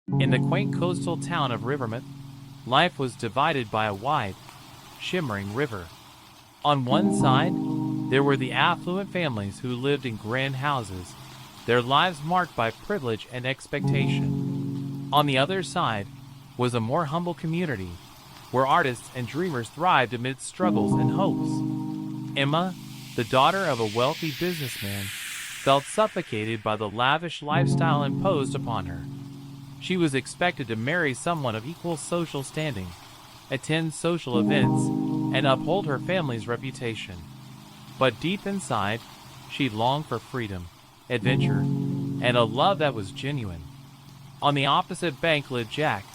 In the quaint coastal town of Rivermouth, life was divided by a wide, shimmering river. On one side, there were the affluent families who lived in grand houses, their lives marked by privilege and expectation. On the other side was a more humble community, where artists and dreamers thrived amidst struggles and hopes. Emma, the daughter of a wealthy businessman, felt suffocated by the lavish lifestyle imposed upon her. She was expected to marry someone of equal social standing, attend social events, and uphold her family's reputation. But deep inside, she longed for freedom, adventure, and a love that was genuine. On the opposite bank lived Jack,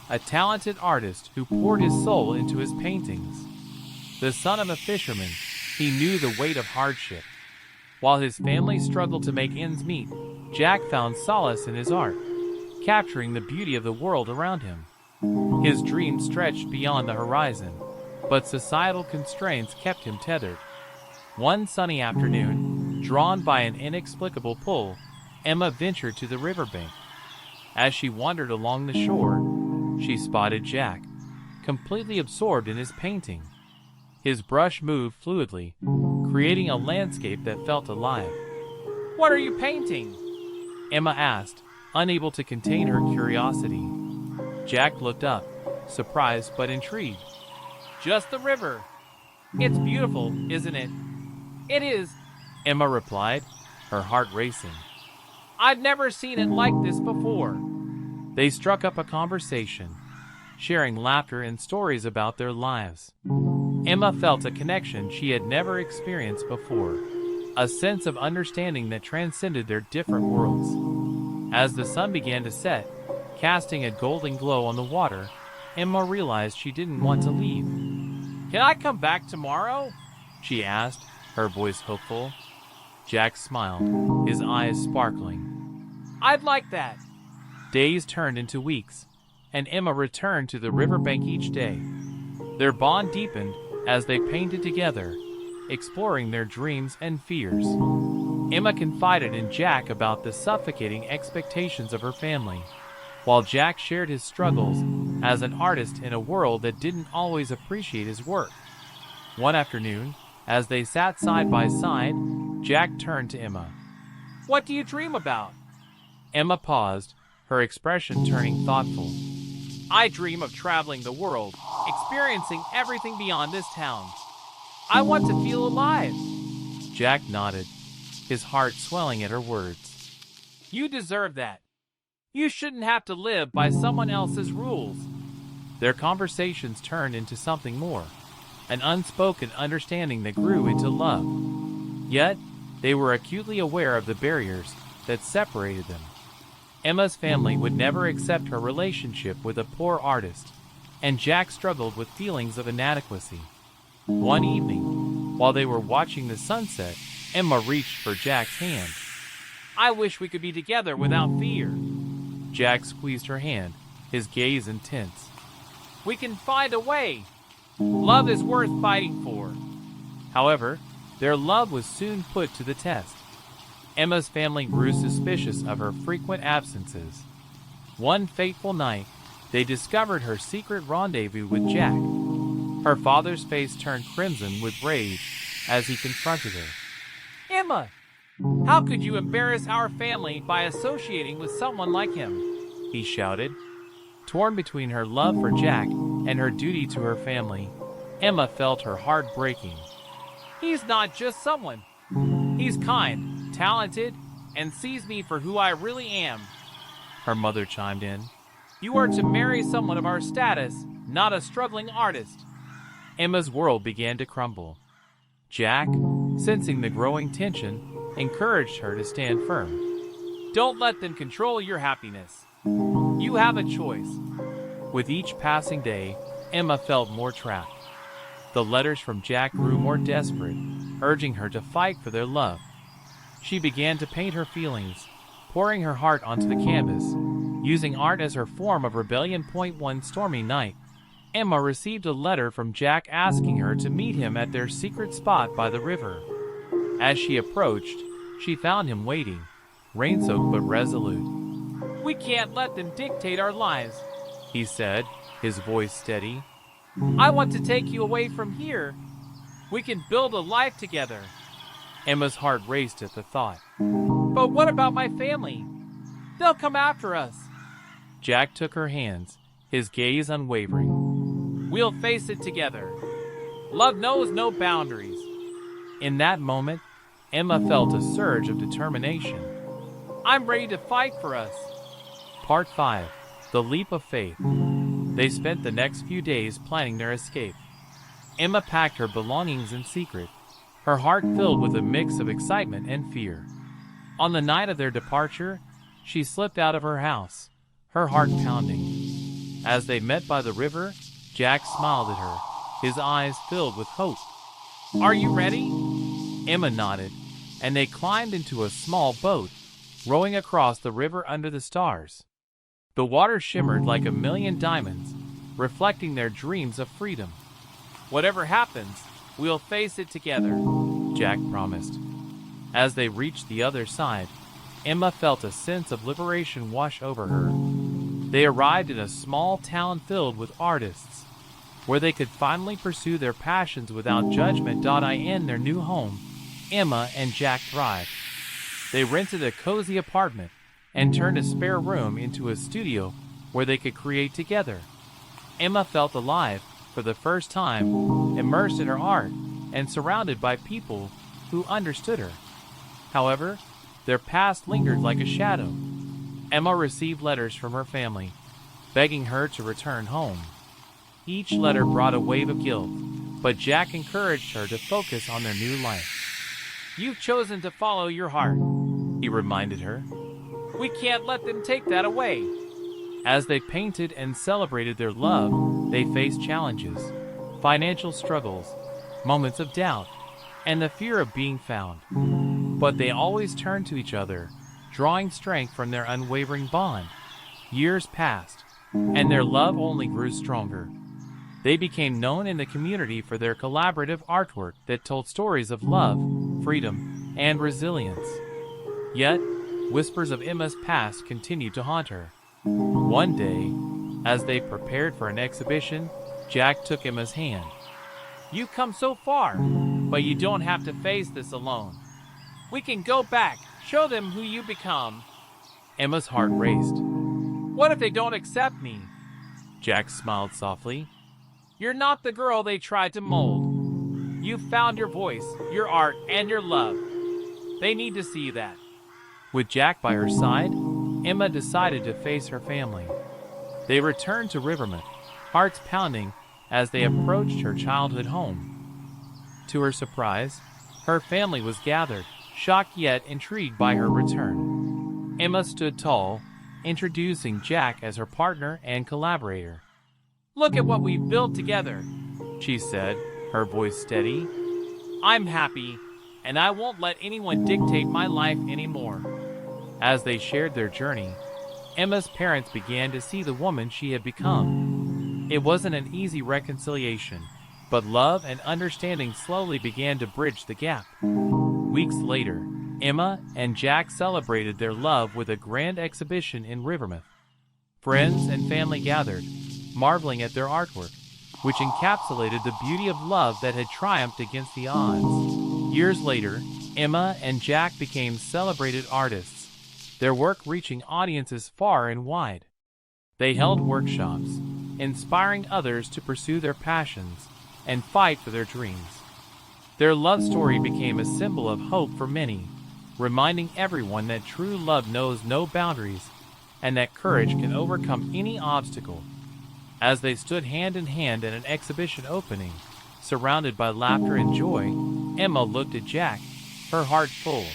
a talented artist who poured his soul into his paintings. The son of a fisherman, he knew the weight of hardship. While his family struggled to make ends meet, Jack found solace in his art, capturing the beauty of the world around him. His dreams stretched beyond the horizon, but societal constraints kept him tethered. One sunny afternoon, drawn by an inexplicable pull, Emma ventured to the riverbank. As she wandered along the shore, she spotted Jack, completely absorbed in his painting. His brush moved fluidly, creating a landscape that felt alive. "What are you painting?" Emma asked, unable to contain her curiosity. Jack looked up, surprised but intrigued. "Just the river. It's beautiful, isn't it?" "It is," Emma replied, her heart racing. "I've never seen it like this before." They struck up a conversation, sharing laughter and stories about their lives. Emma felt a connection she had never experienced before, a sense of understanding that transcended their different worlds. As the sun began to set, casting a golden glow on the water, Emma realized she didn't want to leave. "Can I come back tomorrow?" she asked, her voice hopeful. Jack smiled, his eyes sparkling. "I'd like that." Days turned into weeks, and Emma returned to the riverbank each day. Their bond deepened as they painted together, exploring their dreams and fears. Emma confided in Jack about the suffocating expectations of her family, while Jack shared his struggles as an artist in a world that didn't always appreciate his work. One afternoon, as they sat side by side, Jack turned to Emma. "What do you dream about?" Emma paused, her expression turning thoughtful. "I dream of traveling the world, experiencing everything beyond this town. I want to feel alive." Jack nodded, his heart swelling at her words. "You deserve that. You shouldn't have to live by someone else's rules." Their conversations turned into something more, an unspoken understanding that grew into love. Yet, they were acutely aware of the barriers that separated them. Emma's family would never accept her relationship with a poor artist, and Jack struggled with feelings of inadequacy. One evening, while they were watching the sunset, Emma reached for Jack's hand. "I wish we could be together without fear." Jack squeezed her hand, his gaze intense. "We can find a way. Love is worth fighting for." However, their love was soon put to the test. Emma's family grew suspicious of her frequent absences. One fateful night, they discovered her secret rendezvous with Jack. Her father's face turned crimson with rage as he confronted her. "Emma, how could you embarrass our family by associating with someone like him?" he shouted. Torn between her love for Jack and her duty to her family, Emma felt her heart breaking. "He's not just someone. He's kind, talented, and sees me for who I really am," her mother chimed in. "You are to marry someone of our status, not a struggling artist." Emma's world began to crumble. Jack, sensing the growing tension, encouraged her to stand firm. "Don't let them control your happiness. You have a choice." With each passing day, Emma felt more trapped. The letters from Jack grew more desperate, urging her to fight for their love. She began to paint her feelings, pouring her heart onto the canvas, using art as her form of rebellion. One stormy night, Emma received a letter from Jack asking her to meet him at their secret spot by the river. As she approached, she found him waiting, rain-soaked but resolute. We can't let them dictate our lives, he said, his voice steady. I want to take you away from here. We can build a life together. Emma's heart raced at the thought. But what about my family? They'll come after us. Jack took her hands, his gaze unwavering. We'll face it together. Love knows no boundaries. In that moment, Emma felt a surge of determination. I'm ready to fight for us. Part 5. The Leap of Faith. They spent the next few days planning their escape. Emma packed her belongings in secret, her heart filled with a mix of excitement and fear. On the night of their departure, she slipped out of her house, her heart pounding. As they met by the river, Jack smiled at her, his eyes filled with hope. Are you ready? Emma nodded, and they climbed into a small boat, rowing across the river under the stars. The water shimmered like a million diamonds, reflecting their dreams of freedom. Whatever happens, we'll face it together, Jack promised. As they reached the other side, Emma felt a sense of liberation wash over her. They arrived in a small town filled with artists, where they could finally pursue their passions without judgment. In their new home, Emma and Jack thrived. They rented a cozy apartment and turned a spare room into a studio where they could create together. Emma felt alive for the first time, immersed in her art and surrounded by people who understood her. However, their past lingered like a shadow. Emma received letters from her family, begging her to return home. Each letter brought a wave of guilt, but Jack encouraged her to focus on their new life. You've chosen to follow your heart, he reminded her. We can't let them take that away. As they painted and celebrated their love, they faced challenges, financial struggles, moments of doubt, and the fear of being found. But they always turned to each other, drawing strength from their unwavering bond. Years passed, and their love only grew stronger. They became known in the community for their collaborative artwork that told stories of love, freedom, and resilience. Yet, whispers of Emma's past continued to haunt her. One day, as they prepared for an exhibition, Jack took Emma's hand. You've come so far, but you don't have to face this alone. We can go back, show them who you become. Emma's heart raced. What if they don't accept me? Jack smiled softly. You're not the girl they tried to mold. You've found your voice, your art, and your love. They need to see that. With Jack by her side, Emma decided to face her family. They returned to Rivermouth, hearts pounding as they approached her childhood home. To her surprise, her family was gathered, shocked yet intrigued by her return. Emma stood tall, introducing Jack as her partner and collaborator. Look at what we've built together, she said, her voice steady. I'm happy, and I won't let anyone dictate my life anymore. As they shared their journey, Emma's parents began to see the woman she had become. It wasn't an easy reconciliation, but love and understanding slowly began to bridge the gap. Weeks later, Emma and Jack celebrated their love with a grand exhibition in Rivermouth. Friends and family gathered, marveling at their artwork, which encapsulated the beauty of love that had triumphed against the odds. Years later, Emma and Jack became celebrated artists, their work reaching audiences far and wide. They held workshops, inspiring others to pursue their passions and fight for their dreams. Their love story became a symbol of hope for many, reminding everyone that true love knows no boundaries and that courage can overcome any obstacle. As they stood hand in hand at an exhibition opening, surrounded by laughter and joy, Emma looked at Jack, her heart full.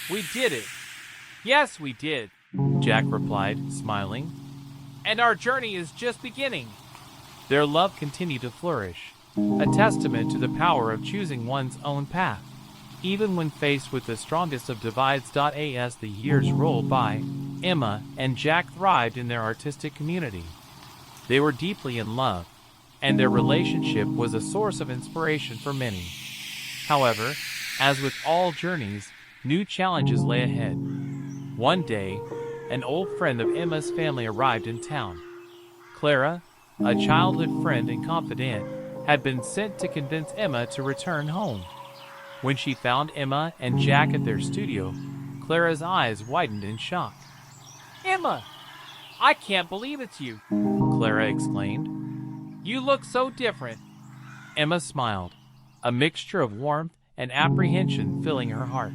We did it! Yes, we did, Jack replied, smiling. And our journey is just beginning. Their love continued to flourish, a testament to the power of choosing one's own path. Even when faced with the strongest of divides. As the years rolled by, Emma and Jack thrived in their artistic community. They were deeply in love, and their relationship was a source of inspiration for many. However, as with all journeys, new challenges lay ahead. One day, an old friend of Emma's family, arrived in town. Clara, a childhood friend and confidant, had been sent to convince Emma to return home. When she found Emma and Jack at their studio, Clara's eyes widened in shock. Emma! I can't believe it's you, Clara exclaimed. You look so different. Emma smiled, a mixture of warmth and apprehension filling her heart.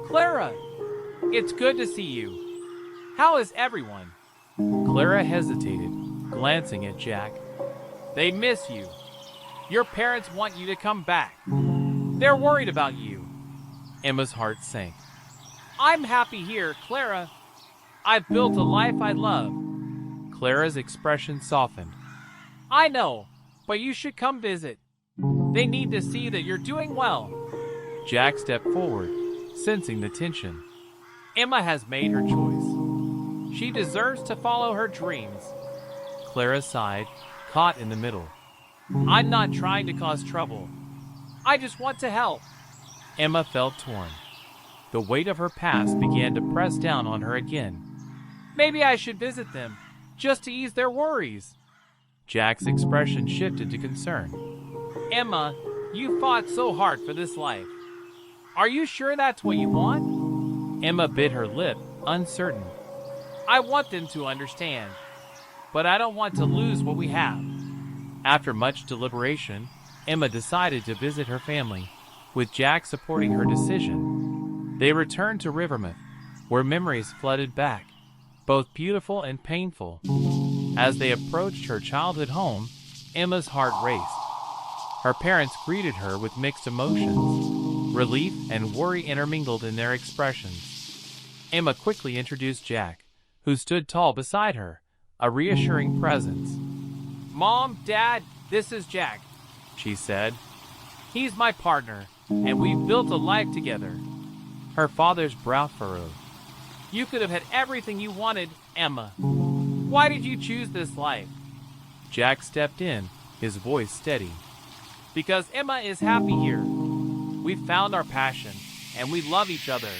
Clara! It's good to see you. How is everyone? Clara hesitated, glancing at Jack. They miss you. Your parents want you to come back. They're worried about you. Emma's heart sank. I'm happy here, Clara. I've built a life I love. Clara's expression softened. I know, but you should come visit. They need to see that you're doing well. Jack stepped forward, sensing the tension. Emma has made her choice. She deserves to follow her dreams. Clara sighed, caught in the middle. I'm not trying to cause trouble. I just want to help. Emma felt torn. The weight of her past began to press down on her again. Maybe I should visit them, just to ease their worries. Jack's expression shifted to concern. Emma, you fought so hard for this life. Are you sure that's what you want? Emma bit her lip, uncertain. I want them to understand, but I don't want to lose what we have. After much deliberation, Emma decided to visit her family, with Jack supporting her decision. They returned to Rivermouth, where memories flooded back, both beautiful and painful. As they approached her childhood home, Emma's heart raced. Her parents greeted her with mixed emotions. Relief and worry intermingled in their expressions. Emma quickly introduced Jack, who stood tall beside her, a reassuring presence. Mom, Dad, this is Jack, she said. He's my partner, and we've built a life together. Her father's brow furrowed. You could have had everything you wanted, Emma. Why did you choose this life? Jack stepped in, his voice steady. Because Emma is happy here. We've found our passion, and we love each other.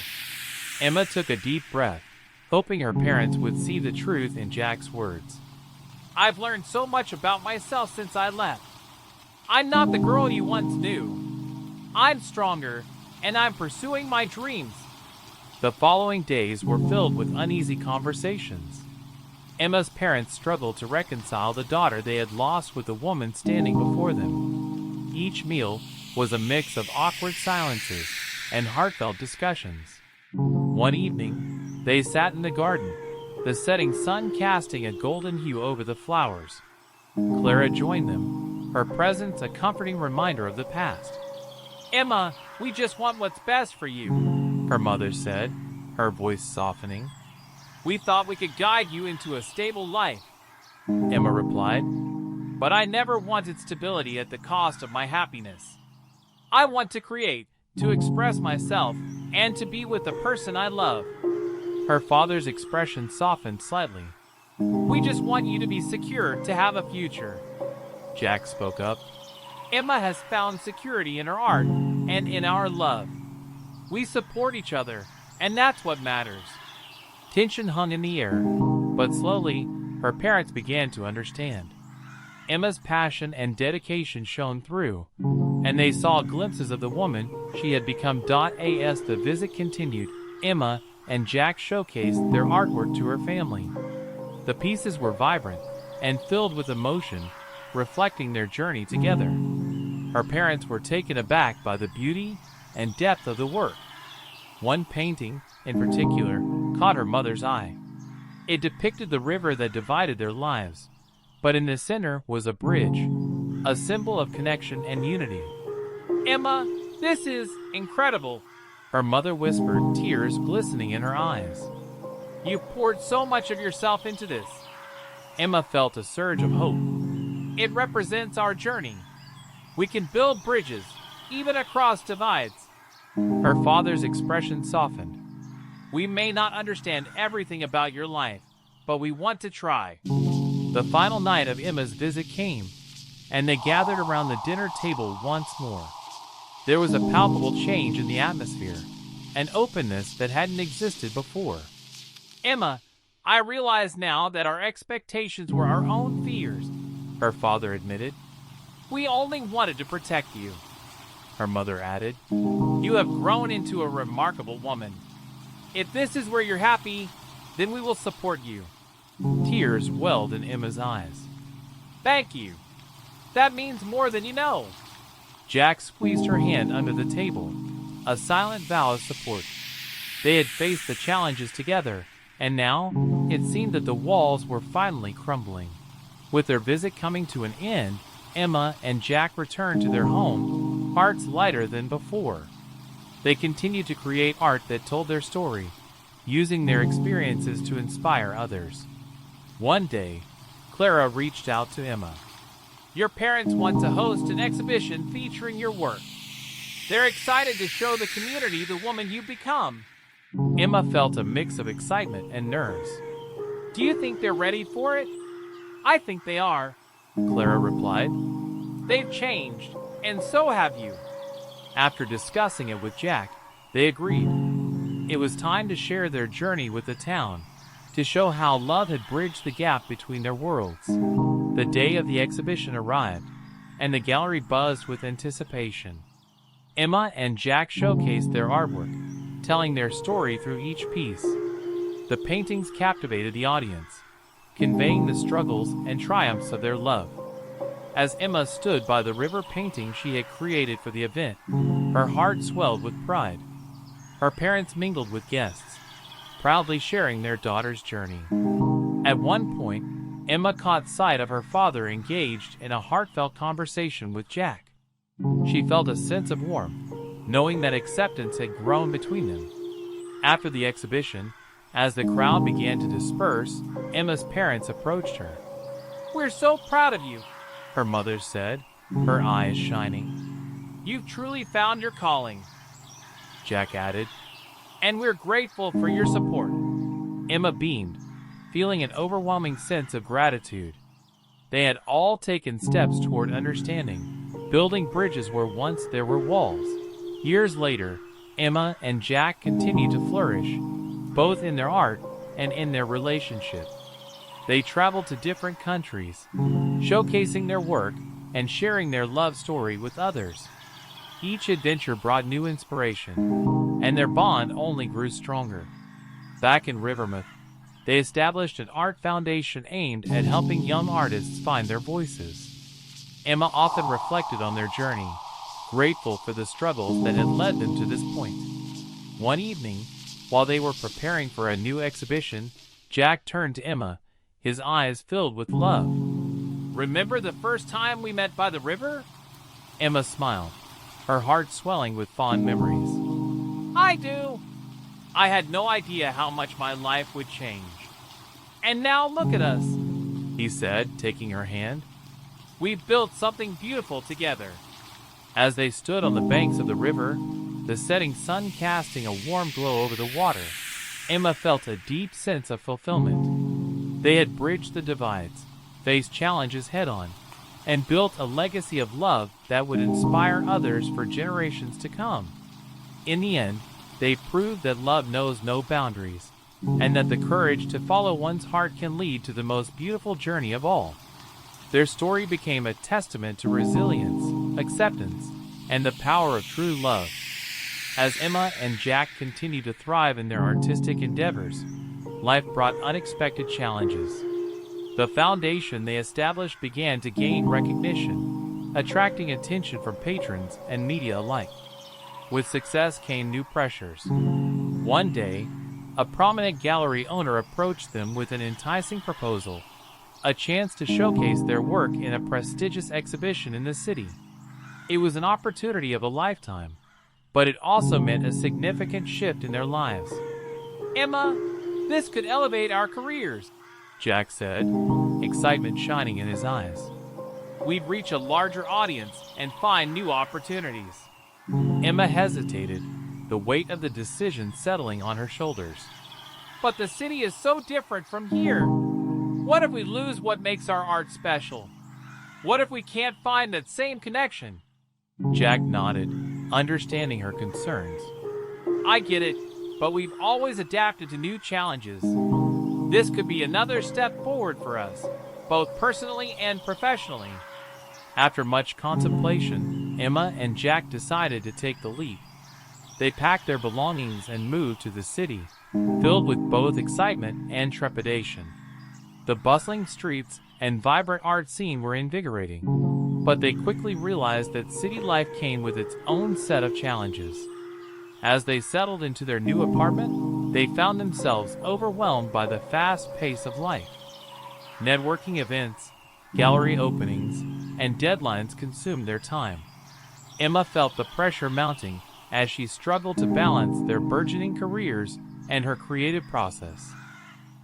Emma took a deep breath, hoping her parents would see the truth in Jack's words. I've learned so much about myself since I left. I'm not the girl you once knew. I'm stronger, and I'm pursuing my dreams. The following days were filled with uneasy conversations. Emma's parents struggled to reconcile the daughter they had lost with the woman standing before them. Each meal was a mix of awkward silences and heartfelt discussions. One evening, they sat in the garden, the setting sun casting a golden hue over the flowers. Clara joined them, her presence a comforting reminder of the past. Emma, we just want what's best for you, her mother said, her voice softening. We thought we could guide you into a stable life, Emma replied. But I never wanted stability at the cost of my happiness. I want to create, to express myself, and to be with the person I love. Her father's expression softened slightly. We just want you to be secure, to have a future, Jack spoke up. Emma has found security in her art and in our love. We support each other, and that's what matters. Tension hung in the air, but slowly, her parents began to understand. Emma's passion and dedication shone through, and they saw glimpses of the woman she had become. As the visit continued, Emma and Jack showcased their artwork to her family. The pieces were vibrant and filled with emotion, reflecting their journey together. Her parents were taken aback by the beauty and depth of the work. One painting, in particular, caught her mother's eye. It depicted the river that divided their lives, but in the center was a bridge, a symbol of connection and unity. Emma, this is incredible, her mother whispered, tears glistening in her eyes. You poured so much of yourself into this. Emma felt a surge of hope. It represents our journey. We can build bridges, even across divides. Her father's expression softened. We may not understand everything about your life, but we want to try. The final night of Emma's visit came, and they gathered around the dinner table once more. There was a palpable change in the atmosphere, an openness that hadn't existed before. Emma, I realize now that our expectations were our own fears, her father admitted. we only wanted to protect you. Her mother added. You have grown into a remarkable woman. If this is where you're happy, then we will support you. Tears welled in Emma's eyes. Thank you. That means more than you know. Jack squeezed her hand under the table, a silent vow of support. They had faced the challenges together, and now it seemed that the walls were finally crumbling. With their visit coming to an end, Emma and Jack returned to their home, hearts lighter than before. They continued to create art that told their story, using their experiences to inspire others. One day, Clara reached out to Emma. Your parents want to host an exhibition featuring your work. They're excited to show the community the woman you've become. Emma felt a mix of excitement and nerves. Do you think they're ready for it? I think they are, Clara replied. They've changed, and so have you. After discussing it with Jack, they agreed. It was time to share their journey with the town, to show how love had bridged the gap between their worlds. The day of the exhibition arrived, and the gallery buzzed with anticipation. Emma and Jack showcased their artwork, telling their story through each piece. The paintings captivated the audience, conveying the struggles and triumphs of their love. As Emma stood by the river painting she had created for the event, her heart swelled with pride. Her parents mingled with guests, proudly sharing their daughter's journey. At one point, Emma caught sight of her father engaged in a heartfelt conversation with Jack. She felt a sense of warmth, knowing that acceptance had grown between them. After the exhibition, as the crowd began to disperse, Emma's parents approached her. We're so proud of you, her mother said, her eyes shining. You've truly found your calling, Jack added, and we're grateful for your support. Emma beamed, feeling an overwhelming sense of gratitude. They had all taken steps toward understanding, building bridges where once there were walls. Years later, Emma and Jack continued to flourish, both in their art and in their relationship. They traveled to different countries, showcasing their work and sharing their love story with others. Each adventure brought new inspiration, and their bond only grew stronger. Back in Rivermouth, they established an art foundation aimed at helping young artists find their voices. Emma often reflected on their journey, grateful for the struggles that had led them to this point. One evening, while they were preparing for a new exhibition, Jack turned to Emma, his eyes filled with love. Remember the first time we met by the river? Emma smiled, her heart swelling with fond memories. I do. I had no idea how much my life would change. And now look at us, he said, taking her hand. We've built something beautiful together. As they stood on the banks of the river, the setting sun casting a warm glow over the water, Emma felt a deep sense of fulfillment. They had bridged the divides, faced challenges head-on, and built a legacy of love that would inspire others for generations to come. In the end, they proved that love knows no boundaries, and that the courage to follow one's heart can lead to the most beautiful journey of all. Their story became a testament to resilience, acceptance, and the power of true love. As Emma and Jack continued to thrive in their artistic endeavors, life brought unexpected challenges. The foundation they established began to gain recognition, attracting attention from patrons and media alike. With success came new pressures. One day, a prominent gallery owner approached them with an enticing proposal, a chance to showcase their work in a prestigious exhibition in the city. It was an opportunity of a lifetime, but it also meant a significant shift in their lives. Emma, this could elevate our careers, Jack said, excitement shining in his eyes. We'd reach a larger audience and find new opportunities. Emma hesitated, the weight of the decision settling on her shoulders. But the city is so different from here. What if we lose what makes our art special? What if we can't find that same connection? Jack nodded, understanding her concerns. I get it, but we've always adapted to new challenges. This could be another step forward for us, both personally and professionally. After much contemplation, Emma and Jack decided to take the leap. They packed their belongings and moved to the city, filled with both excitement and trepidation. The bustling streets and vibrant art scene were invigorating, but they quickly realized that city life came with its own set of challenges. As they settled into their new apartment, they found themselves overwhelmed by the fast pace of life. Networking events, gallery openings, and deadlines consumed their time. Emma felt the pressure mounting as she struggled to balance their burgeoning careers and her creative process.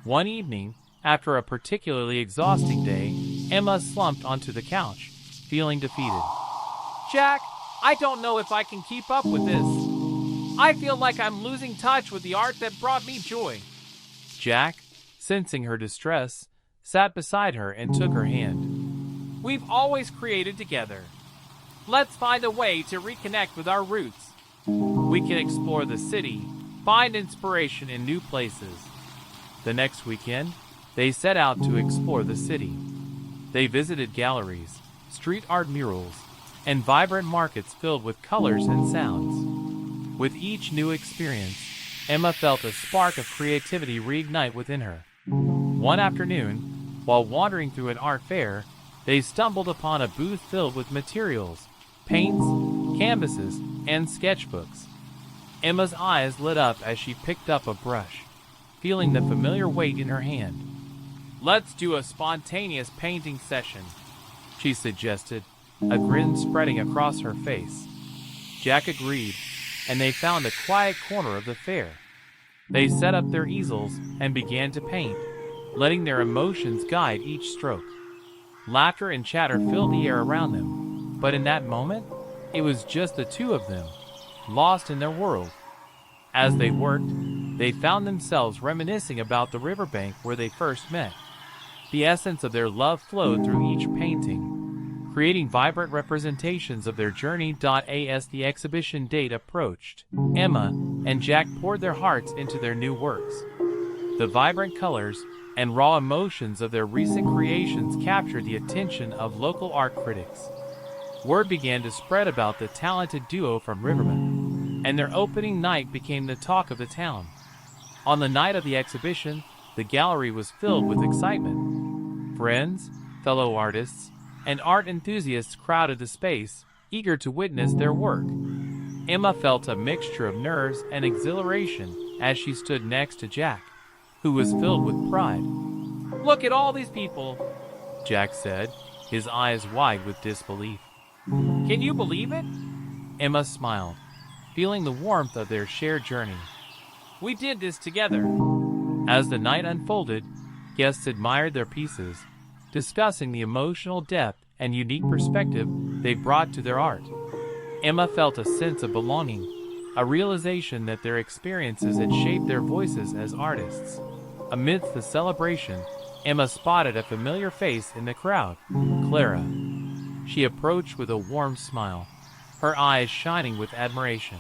One evening, after a particularly exhausting day, Emma slumped onto the couch, feeling defeated. Jack, I don't know if I can keep up with this. I feel like I'm losing touch with the art that brought me joy. Jack, sensing her distress, sat beside her and took her hand. We've always created together. Let's find a way to reconnect with our roots. We can explore the city, find inspiration in new places. The next weekend, they set out to explore the city. They visited galleries, street art murals, and vibrant markets filled with colors and sounds. With each new experience, Emma felt a spark of creativity reignite within her. One afternoon, while wandering through an art fair, they stumbled upon a booth filled with materials, paints, canvases, and sketchbooks. Emma's eyes lit up as she picked up a brush, feeling the familiar weight in her hand. Let's do a spontaneous painting session, she suggested, a grin spreading across her face. Jack agreed, and they found a quiet corner of the fair. They set up their easels and began to paint, letting their emotions guide each stroke. Laughter and chatter filled the air around them, but in that moment, it was just the two of them, lost in their world. As they worked, they found themselves reminiscing about the riverbank where they first met. The essence of their love flowed through each painting, creating vibrant representations of their journey. As the exhibition date approached, Emma and Jack poured their hearts into their new works. The vibrant colors and raw emotions of their recent creations captured the attention of local art critics. Word began to spread about the talented duo from Riverman, and their opening night became the talk of the town. On the night of the exhibition, the gallery was filled with excitement. Friends, fellow artists, and art enthusiasts crowded the space, eager to witness their work. Emma felt a mixture of nerves and exhilaration as she stood next to Jack, who was filled with pride. Look at all these people, Jack said, his eyes wide with disbelief. Can you believe it? Emma smiled, feeling the warmth of their shared journey. We did this together. As the night unfolded, guests admired their pieces, discussing the emotional depth and unique perspective they brought to their art. Emma felt a sense of belonging, a realization that their experiences had shaped their voices as artists. Amidst the celebration, Emma spotted a familiar face in the crowd, Clara. She approached with a warm smile, her eyes shining with admiration.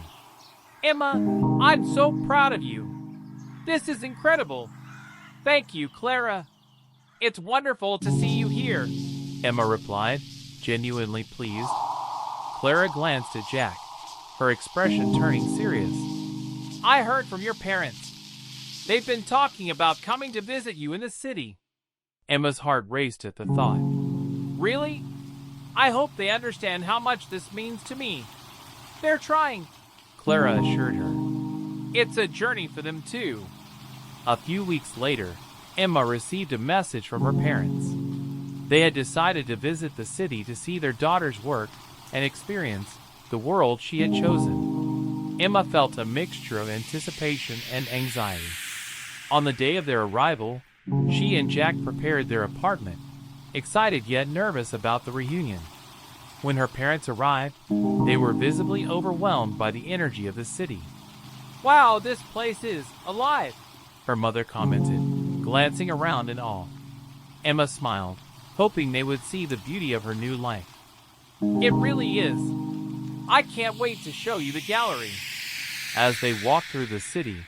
Emma, I'm so proud of you. This is incredible. Thank you, Clara. It's wonderful to see you here, Emma replied, genuinely pleased. Clara glanced at Jack, her expression turning serious. I heard from your parents. They've been talking about coming to visit you in the city. Emma's heart raced at the thought. Really? I hope they understand how much this means to me. They're trying, Clara assured her. It's a journey for them too. A few weeks later, Emma received a message from her parents. They had decided to visit the city to see their daughter's work and experience the world she had chosen. Emma felt a mixture of anticipation and anxiety. On the day of their arrival, she and Jack prepared their apartment, excited yet nervous about the reunion. When her parents arrived, they were visibly overwhelmed by the energy of the city. Wow, this place is alive, her mother commented, glancing around in awe. Emma smiled, hoping they would see the beauty of her new life. It really is. I can't wait to show you the gallery. As they walked through the city,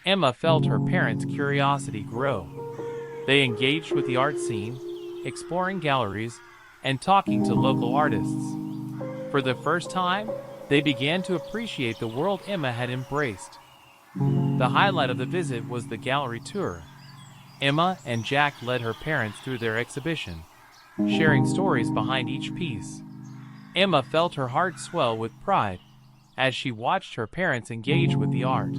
Emma felt her parents' curiosity grow. They engaged with the art scene, exploring galleries, and talking to local artists. For the first time, they began to appreciate the world Emma had embraced. The highlight of the visit was the gallery tour. Emma and Jack led her parents through their exhibition, sharing stories behind each piece. Emma felt her heart swell with pride as she watched her parents engage with the art.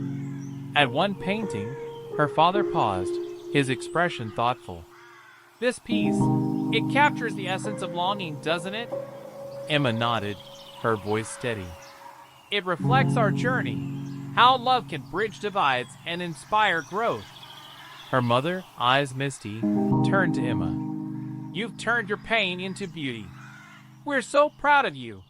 At one painting, her father paused, his expression thoughtful. This piece, it captures the essence of longing, doesn't it? Emma nodded, her voice steady. It reflects our journey, how love can bridge divides and inspire growth. Her mother, eyes misty, turned to Emma. You've turned your pain into beauty. We're so proud of you.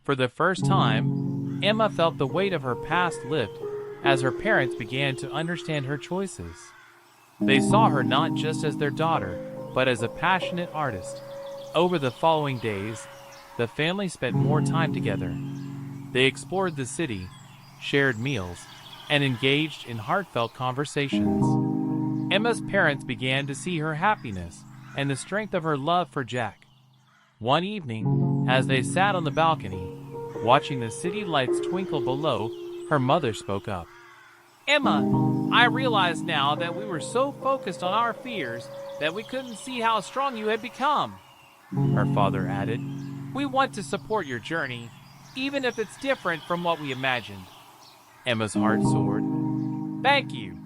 For the first time, Emma felt the weight of her past lift as her parents began to understand her choices. They saw her not just as their daughter, but as a passionate artist. Over the following days, the family spent more time together. They explored the city, shared meals, and engaged in heartfelt conversations. Emma's parents began to see her happiness and the strength of her love for Jack. One evening, as they sat on the balcony, watching the city lights twinkle below, her mother spoke up. Emma, I realize now that we were so focused on our fears that we couldn't see how strong you had become. Her father added, We want to support your journey, even if it's different from what we imagined. Emma's heart soared. Thank you.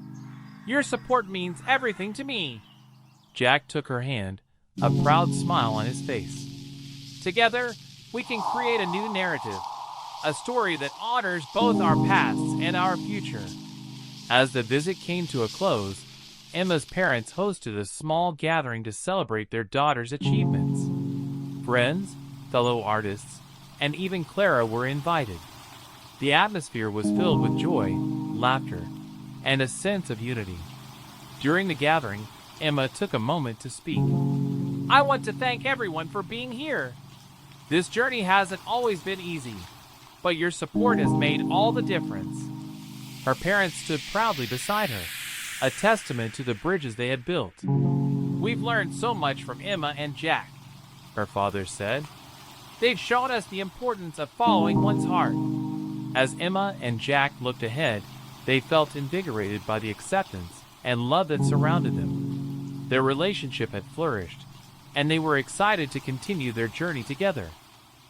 Your support means everything to me. Jack took her hand, a proud smile on his face. Together, we can create a new narrative, a story that honors both our pasts and our future. As the visit came to a close, Emma's parents hosted a small gathering to celebrate their daughter's achievements. Friends, fellow artists, and even Clara were invited. The atmosphere was filled with joy, laughter, and a sense of unity. During the gathering, Emma took a moment to speak. I want to thank everyone for being here. This journey hasn't always been easy, but your support has made all the difference. Her parents stood proudly beside her, a testament to the bridges they had built. We've learned so much from Emma and Jack, her father said. They've shown us the importance of following one's heart. As Emma and Jack looked ahead, they felt invigorated by the acceptance and love that surrounded them. Their relationship had flourished, and they were excited to continue their journey together.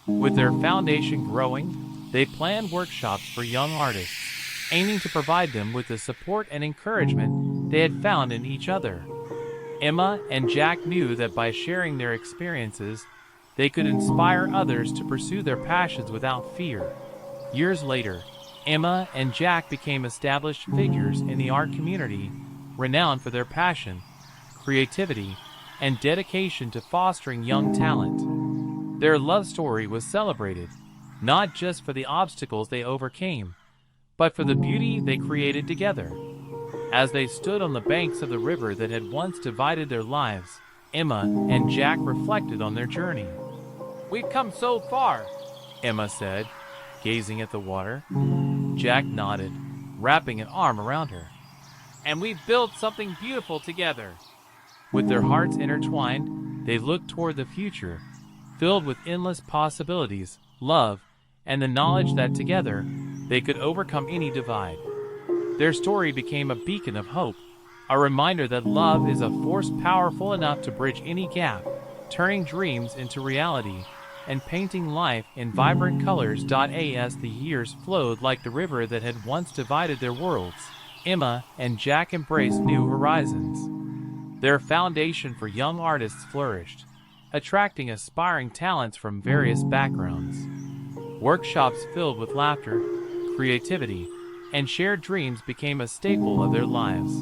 With their foundation growing, they planned workshops for young artists, aiming to provide them with the support and encouragement they had found in each other. Emma and Jack knew that by sharing their experiences, they could inspire others to pursue their passions without fear. Years later, Emma and Jack became established figures in the art community, renowned for their passion, creativity, and dedication to fostering young talent. Their love story was celebrated, not just for the obstacles they overcame, but for the beauty they created together. As they stood on the banks of the river that had once divided their lives, Emma and Jack reflected on their journey. We've come so far, Emma said, gazing at the water. Jack nodded, wrapping an arm around her. And we've built something beautiful together. With their hearts intertwined, they looked toward the future, filled with endless possibilities, love, and the knowledge that together, they could overcome any divide. Their story became a beacon of hope, a reminder that love is a force powerful enough to bridge any gap, turning dreams into reality, and painting life in vibrant colors. As the years flowed like the river that had once divided their worlds, Emma and Jack embraced new horizons. Their foundation for young artists flourished, attracting aspiring talents from various backgrounds. Workshops filled with laughter, creativity, and shared dreams became a staple of their lives.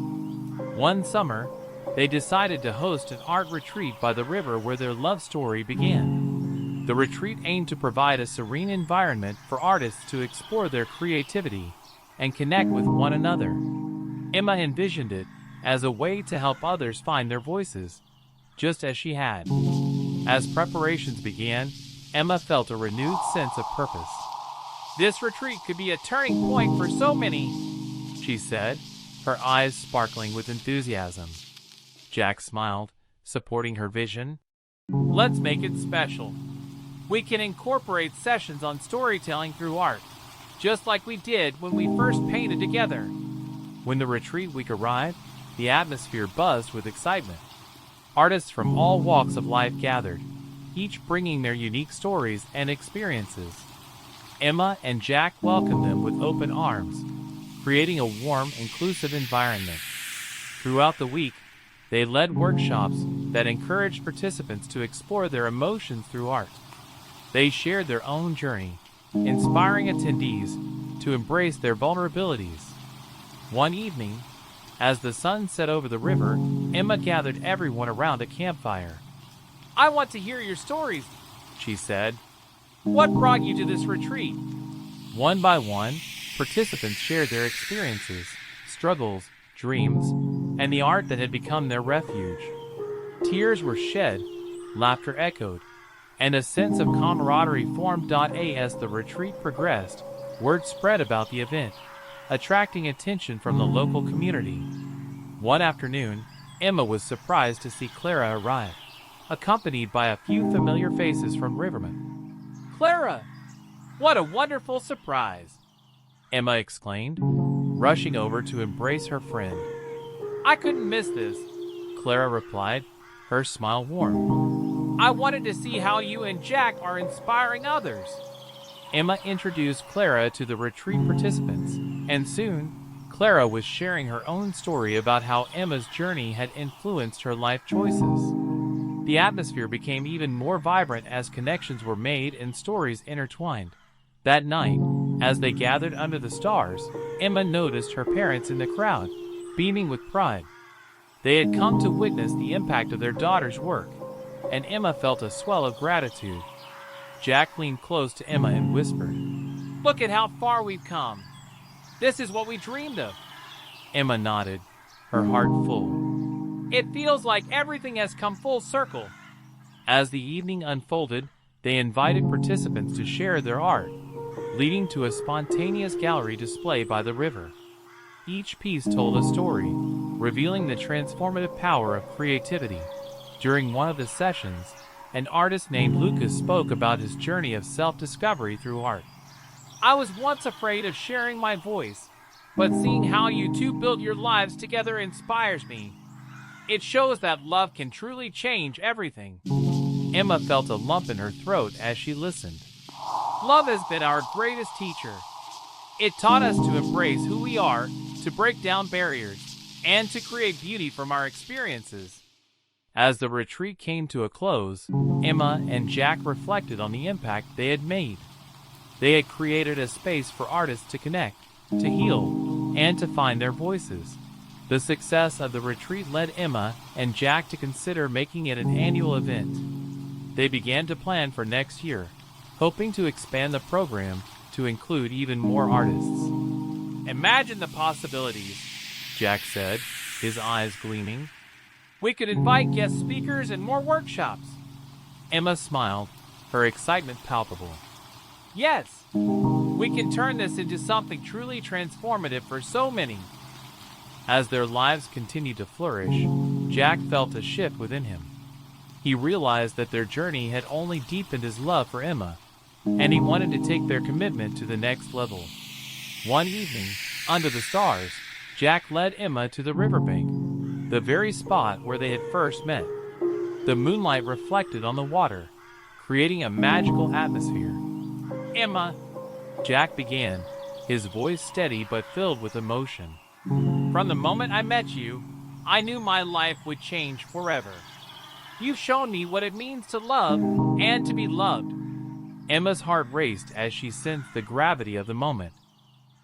One summer, they decided to host an art retreat by the river where their love story began. The retreat aimed to provide a serene environment for artists to explore their creativity and connect with one another. Emma envisioned it as a way to help others find their voices, just as she had. As preparations began, Emma felt a renewed sense of purpose. This retreat could be a turning point for so many, she said, her eyes sparkling with enthusiasm. Jack smiled, supporting her vision. Let's make it special. We can incorporate sessions on storytelling through art, just like we did when we first painted together. When the retreat week arrived, the atmosphere buzzed with excitement. Artists from all walks of life gathered, each bringing their unique stories and experiences. Emma and Jack welcomed them with open arms, creating a warm, inclusive environment. Throughout the week, they led workshops that encouraged participants to explore their emotions through art. They shared their own journey, inspiring attendees to embrace their vulnerabilities. One evening, as the sun set over the river, Emma gathered everyone around a campfire. I want to hear your stories, She said. What brought you to this retreat? One by one, participants shared their experiences, struggles, dreams, and the art that had become their refuge. Tears were shed, laughter echoed, and a sense of camaraderie formed. As the retreat progressed, word spread about the event, attracting attention from the local community. One afternoon, Emma was surprised to see Clara arrive, accompanied by a few familiar faces from Riverman. Clara! What a wonderful surprise! Emma exclaimed, rushing over to embrace her friend. I couldn't miss this, Clara replied, her smile warm. I wanted to see how you and Jack are inspiring others. Emma introduced Clara to the retreat participants, and soon, Clara was sharing her own story about how Emma's journey had influenced her life choices. The atmosphere became even more vibrant as connections were made and stories intertwined. That night, as they gathered under the stars, Emma noticed her parents in the crowd, beaming with pride. They had come to witness the impact of their daughter's work, and Emma felt a swell of gratitude. Jack leaned close to Emma and whispered, Look at how far we've come. This is what we dreamed of. Emma nodded, her heart full. It feels like everything has come full circle. As the evening unfolded, they invited participants to share their art, leading to a spontaneous gallery display by the river. Each piece told a story, revealing the transformative power of creativity. During one of the sessions, an artist named Lucas spoke about his journey of self-discovery through art. I was once afraid of sharing my voice, but seeing how you two build your lives together inspires me. It shows that love can truly change everything. Emma felt a lump in her throat as she listened. Love has been our greatest teacher. It taught us to embrace who we are, to break down barriers, and to create beauty from our experiences. As the retreat came to a close, Emma and Jack reflected on the impact they had made. They had created a space for artists to connect, to heal, and to find their voices. The success of the retreat led Emma and Jack to consider making it an annual event. They began to plan for next year, hoping to expand the program to include even more artists. Imagine the possibilities, Jack said, his eyes gleaming. We could invite guest speakers and more workshops. Emma smiled, her excitement palpable. Yes, we can turn this into something truly transformative for so many. As their lives continued to flourish, Jack felt a shift within him. He realized that their journey had only deepened his love for Emma, and he wanted to take their commitment to the next level. One evening, under the stars, Jack led Emma to the riverbank, the very spot where they had first met. The moonlight reflected on the water, creating a magical atmosphere. Emma, Jack began, his voice steady but filled with emotion. From the moment I met you, I knew my life would change forever. You've shown me what it means to love and to be loved. Emma's heart raced as she sensed the gravity of the moment.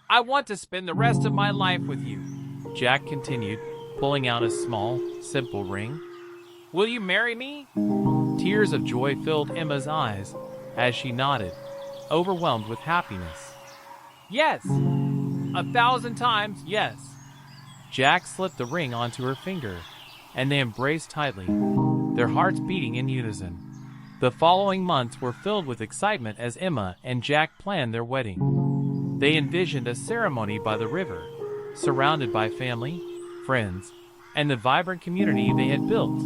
I want to spend the rest of my life with you, Jack continued, pulling out a small, simple ring. Will you marry me? Tears of joy filled Emma's eyes as she nodded, overwhelmed with happiness. Yes, 1,000 times yes. Jack slipped the ring onto her finger, and they embraced tightly, their hearts beating in unison. The following months were filled with excitement as Emma and Jack planned their wedding. They envisioned a ceremony by the river, surrounded by family, friends, and the vibrant community they had built.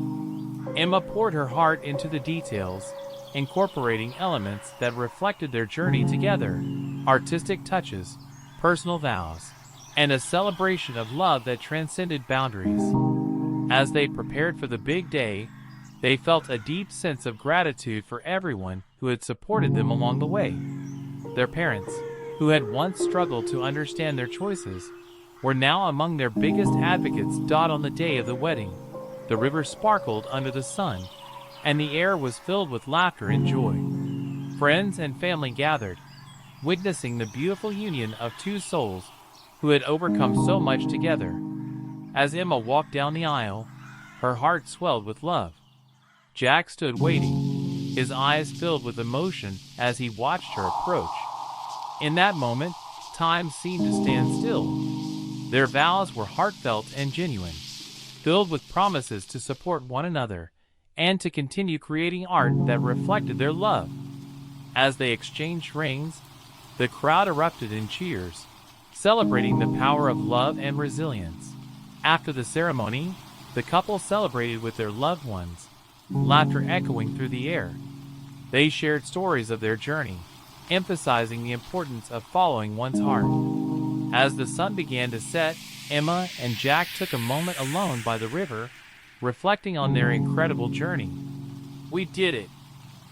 Emma poured her heart into the details, incorporating elements that reflected their journey together, artistic touches, personal vows, and a celebration of love that transcended boundaries. As they prepared for the big day, they felt a deep sense of gratitude for everyone who had supported them along the way. Their parents, who had once struggled to understand their choices, were now among their biggest advocates. On the day of the wedding, the river sparkled under the sun, and the air was filled with laughter and joy. Friends and family gathered, witnessing the beautiful union of two souls who had overcome so much together. As Emma walked down the aisle, her heart swelled with love. Jack stood waiting, his eyes filled with emotion as he watched her approach. In that moment, time seemed to stand still. Their vows were heartfelt and genuine, filled with promises to support one another and to continue creating art that reflected their love. As they exchanged rings, the crowd erupted in cheers, celebrating the power of love and resilience. After the ceremony, the couple celebrated with their loved ones, laughter echoing through the air. They shared stories of their journey, emphasizing the importance of following one's heart. As the sun began to set, Emma and Jack took a moment alone by the river, reflecting on their incredible journey. "We did it,"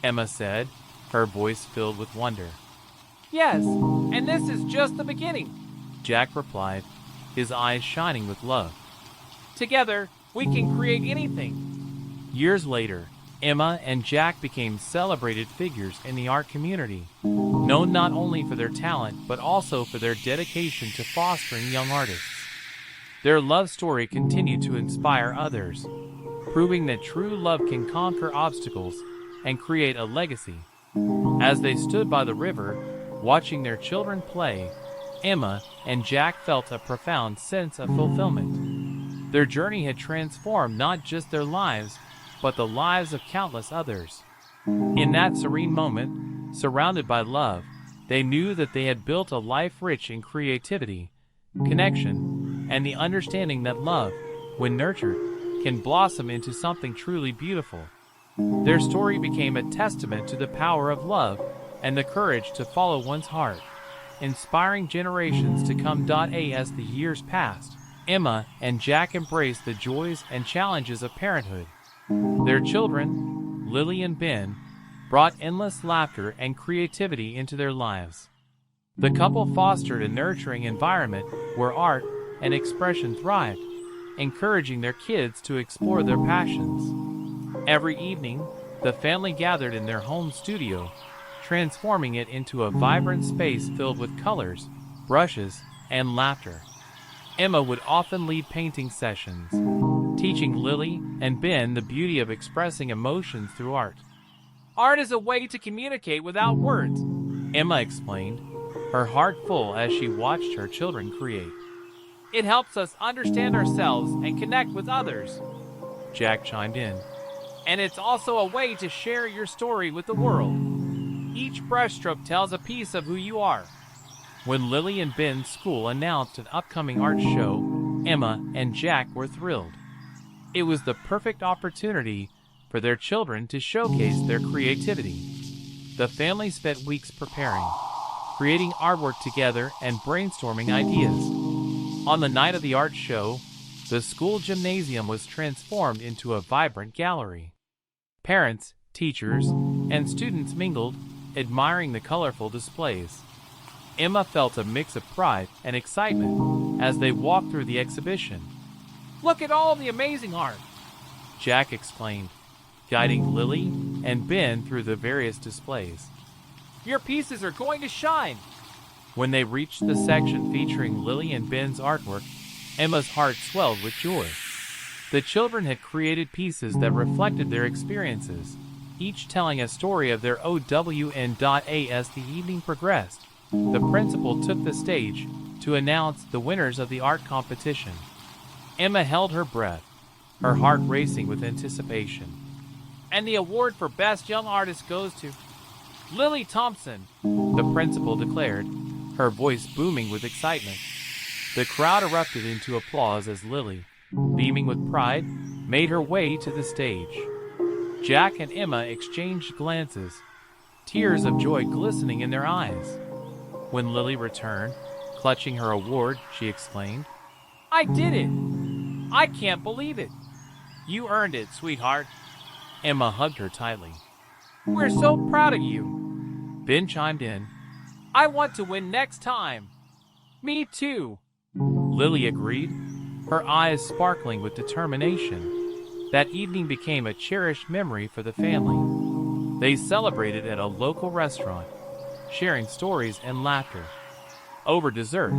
Emma said, her voice filled with wonder. "Yes, and this is just the beginning," Jack replied, his eyes shining with love. "Together, we can create anything." Years later, Emma and Jack became celebrated figures in the art community, known not only for their talent but also for their dedication to fostering young artists. Their love story continued to inspire others, proving that true love can conquer obstacles and create a legacy. As they stood by the river, watching their children play, Emma and Jack felt a profound sense of fulfillment. Their journey had transformed not just their lives, but the lives of countless others. In that serene moment, surrounded by love, they knew that they had built a life rich in creativity, connection, and the understanding that love, when nurtured, can blossom into something truly beautiful. Their story became a testament to the power of love and the courage to follow one's heart, inspiring generations to come. As the years passed, Emma and Jack embraced the joys and challenges of parenthood. Their children, Lily and Ben, brought endless laughter and creativity into their lives. The couple fostered a nurturing environment where art and expression thrived, encouraging their kids to explore their passions. Every evening, the family gathered in their home studio, transforming it into a vibrant space filled with colors, brushes, and laughter. Emma would often lead painting sessions, teaching Lily and Ben the beauty of expressing emotions through art. "Art is a way to communicate without words," Emma explained, her heart full as she watched her children create. "It helps us understand ourselves and connect with others," Jack chimed in. "And it's also a way to share your story with the world. Each brushstroke tells a piece of who you are." When Lily and Ben's school announced an upcoming art show, Emma and Jack were thrilled. It was the perfect opportunity for their children to showcase their creativity. The family spent weeks preparing, creating artwork together and brainstorming ideas. On the night of the art show, the school gymnasium was transformed into a vibrant gallery. Parents, teachers, and students mingled, admiring the colorful displays. Emma felt a mix of pride and excitement as they walked through the exhibition. "Look at all the amazing art," Jack explained, guiding Lily and Ben through the various displays. "Your pieces are going to shine." When they reached the section featuring Lily and Ben's artwork, Emma's heart swelled with joy. The children had created pieces that reflected their experiences, each telling a story of their own. As the evening progressed, the principal took the stage to announce the winners of the art competition. Emma held her breath, her heart racing with anticipation. "And the award for Best Young Artist goes to Lily Thompson," the principal declared, her voice booming with excitement. The crowd erupted into applause as Lily, beaming with pride, made her way to the stage. Jack and Emma exchanged glances, tears of joy glistening in their eyes. When Lily returned, clutching her award, she exclaimed, I did it! I can't believe it! You earned it, sweetheart. Emma hugged her tightly. We're so proud of you. Ben chimed in. I want to win next time. Me too. Lily agreed, her eyes sparkling with determination. That evening became a cherished memory for the family. They celebrated at a local restaurant, sharing stories and laughter. Over dessert,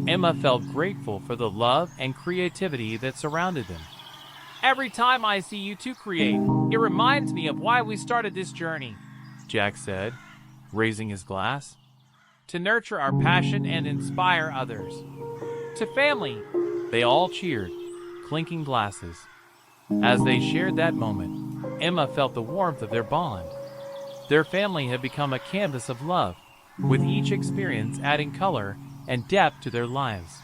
Emma felt grateful for the love and creativity that surrounded them. Every time I see you two create, it reminds me of why we started this journey, Jack said, raising his glass. To nurture our passion and inspire others. To family. They all cheered, clinking glasses. As they shared that moment, Emma felt the warmth of their bond. Their family had become a canvas of love, with each experience adding color and depth to their lives.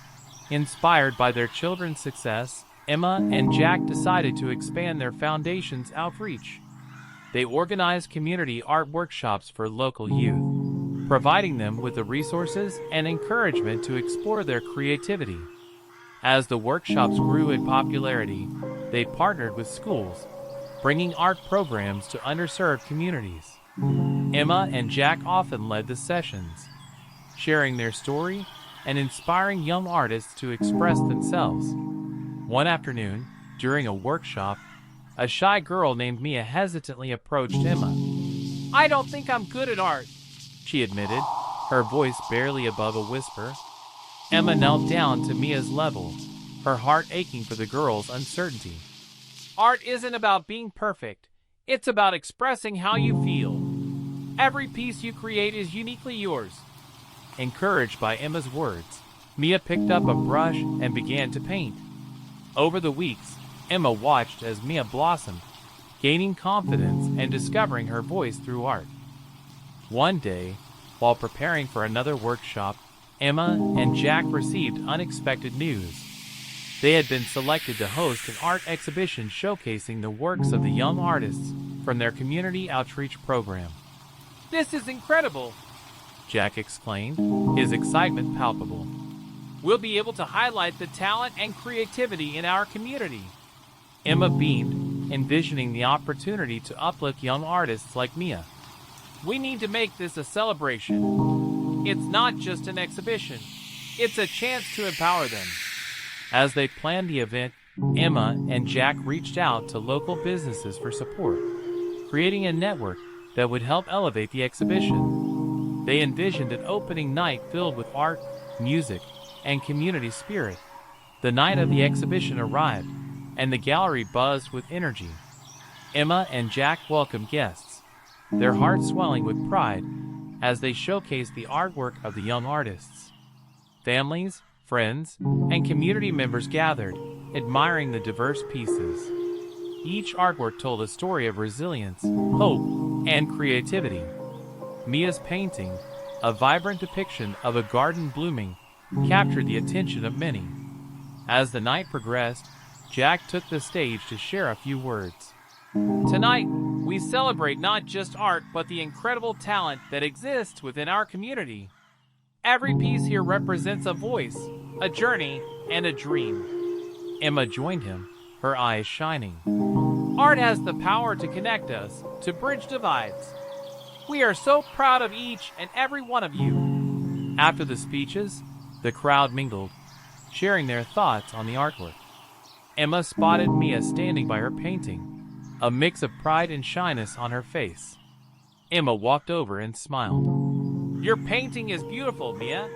Inspired by their children's success, Emma and Jack decided to expand their foundation's outreach. They organized community art workshops for local youth, providing them with the resources and encouragement to explore their creativity. As the workshops grew in popularity, they partnered with schools, bringing art programs to underserved communities. Emma and Jack often led the sessions, sharing their story and inspiring young artists to express themselves. One afternoon, during a workshop, a shy girl named Mia hesitantly approached Emma. I don't think I'm good at art, she admitted, her voice barely above a whisper. Emma knelt down to Mia's level, her heart aching for the girl's uncertainty. Art isn't about being perfect. It's about expressing how you feel. Every piece you create is uniquely yours. Encouraged by Emma's words, Mia picked up a brush and began to paint. Over the weeks, Emma watched as Mia blossomed, gaining confidence and discovering her voice through art. One day, while preparing for another workshop, Emma and Jack received unexpected news. They had been selected to host an art exhibition showcasing the works of the young artists from their community outreach program. This is incredible, Jack exclaimed, his excitement palpable. We'll be able to highlight the talent and creativity in our community. Emma beamed, envisioning the opportunity to uplift young artists like Mia. We need to make this a celebration. It's not just an exhibition. It's a chance to empower them. As they planned the event, Emma and Jack reached out to local businesses for support, creating a network that would help elevate the exhibition. They envisioned an opening night filled with art, music, and community spirit. The night of the exhibition arrived, and the gallery buzzed with energy. Emma and Jack welcomed guests, their hearts swelling with pride as they showcased the artwork of the young artists. Families, friends, and community members gathered, admiring the diverse pieces. Each artwork told a story of resilience, hope, and creativity. Mia's painting, a vibrant depiction of a garden blooming, captured the attention of many. As the night progressed, Jack took the stage to share a few words. Tonight, we celebrate not just art, but the incredible talent that exists within our community. Every piece here represents a voice, a journey, and a dream. Emma joined him, her eyes shining. Art has the power to connect us, to bridge divides. We are so proud of each and every one of you. After the speeches, the crowd mingled, sharing their thoughts on the artwork. Emma spotted Mia standing by her painting, a mix of pride and shyness on her face. Emma walked over and smiled. Your painting is beautiful, Mia.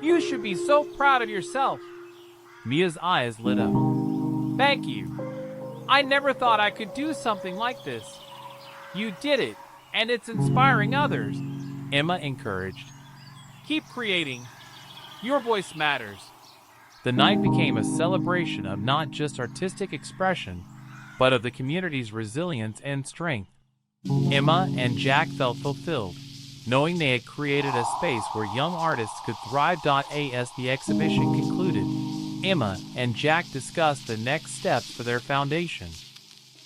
You should be so proud of yourself. Mia's eyes lit up. Thank you. I never thought I could do something like this. You did it, and it's inspiring others. Emma encouraged. Keep creating. Your voice matters. The night became a celebration of not just artistic expression, but of the community's resilience and strength. Emma and Jack felt fulfilled, knowing they had created a space where young artists could thrive. As the exhibition concluded, Emma and Jack discussed the next steps for their foundation.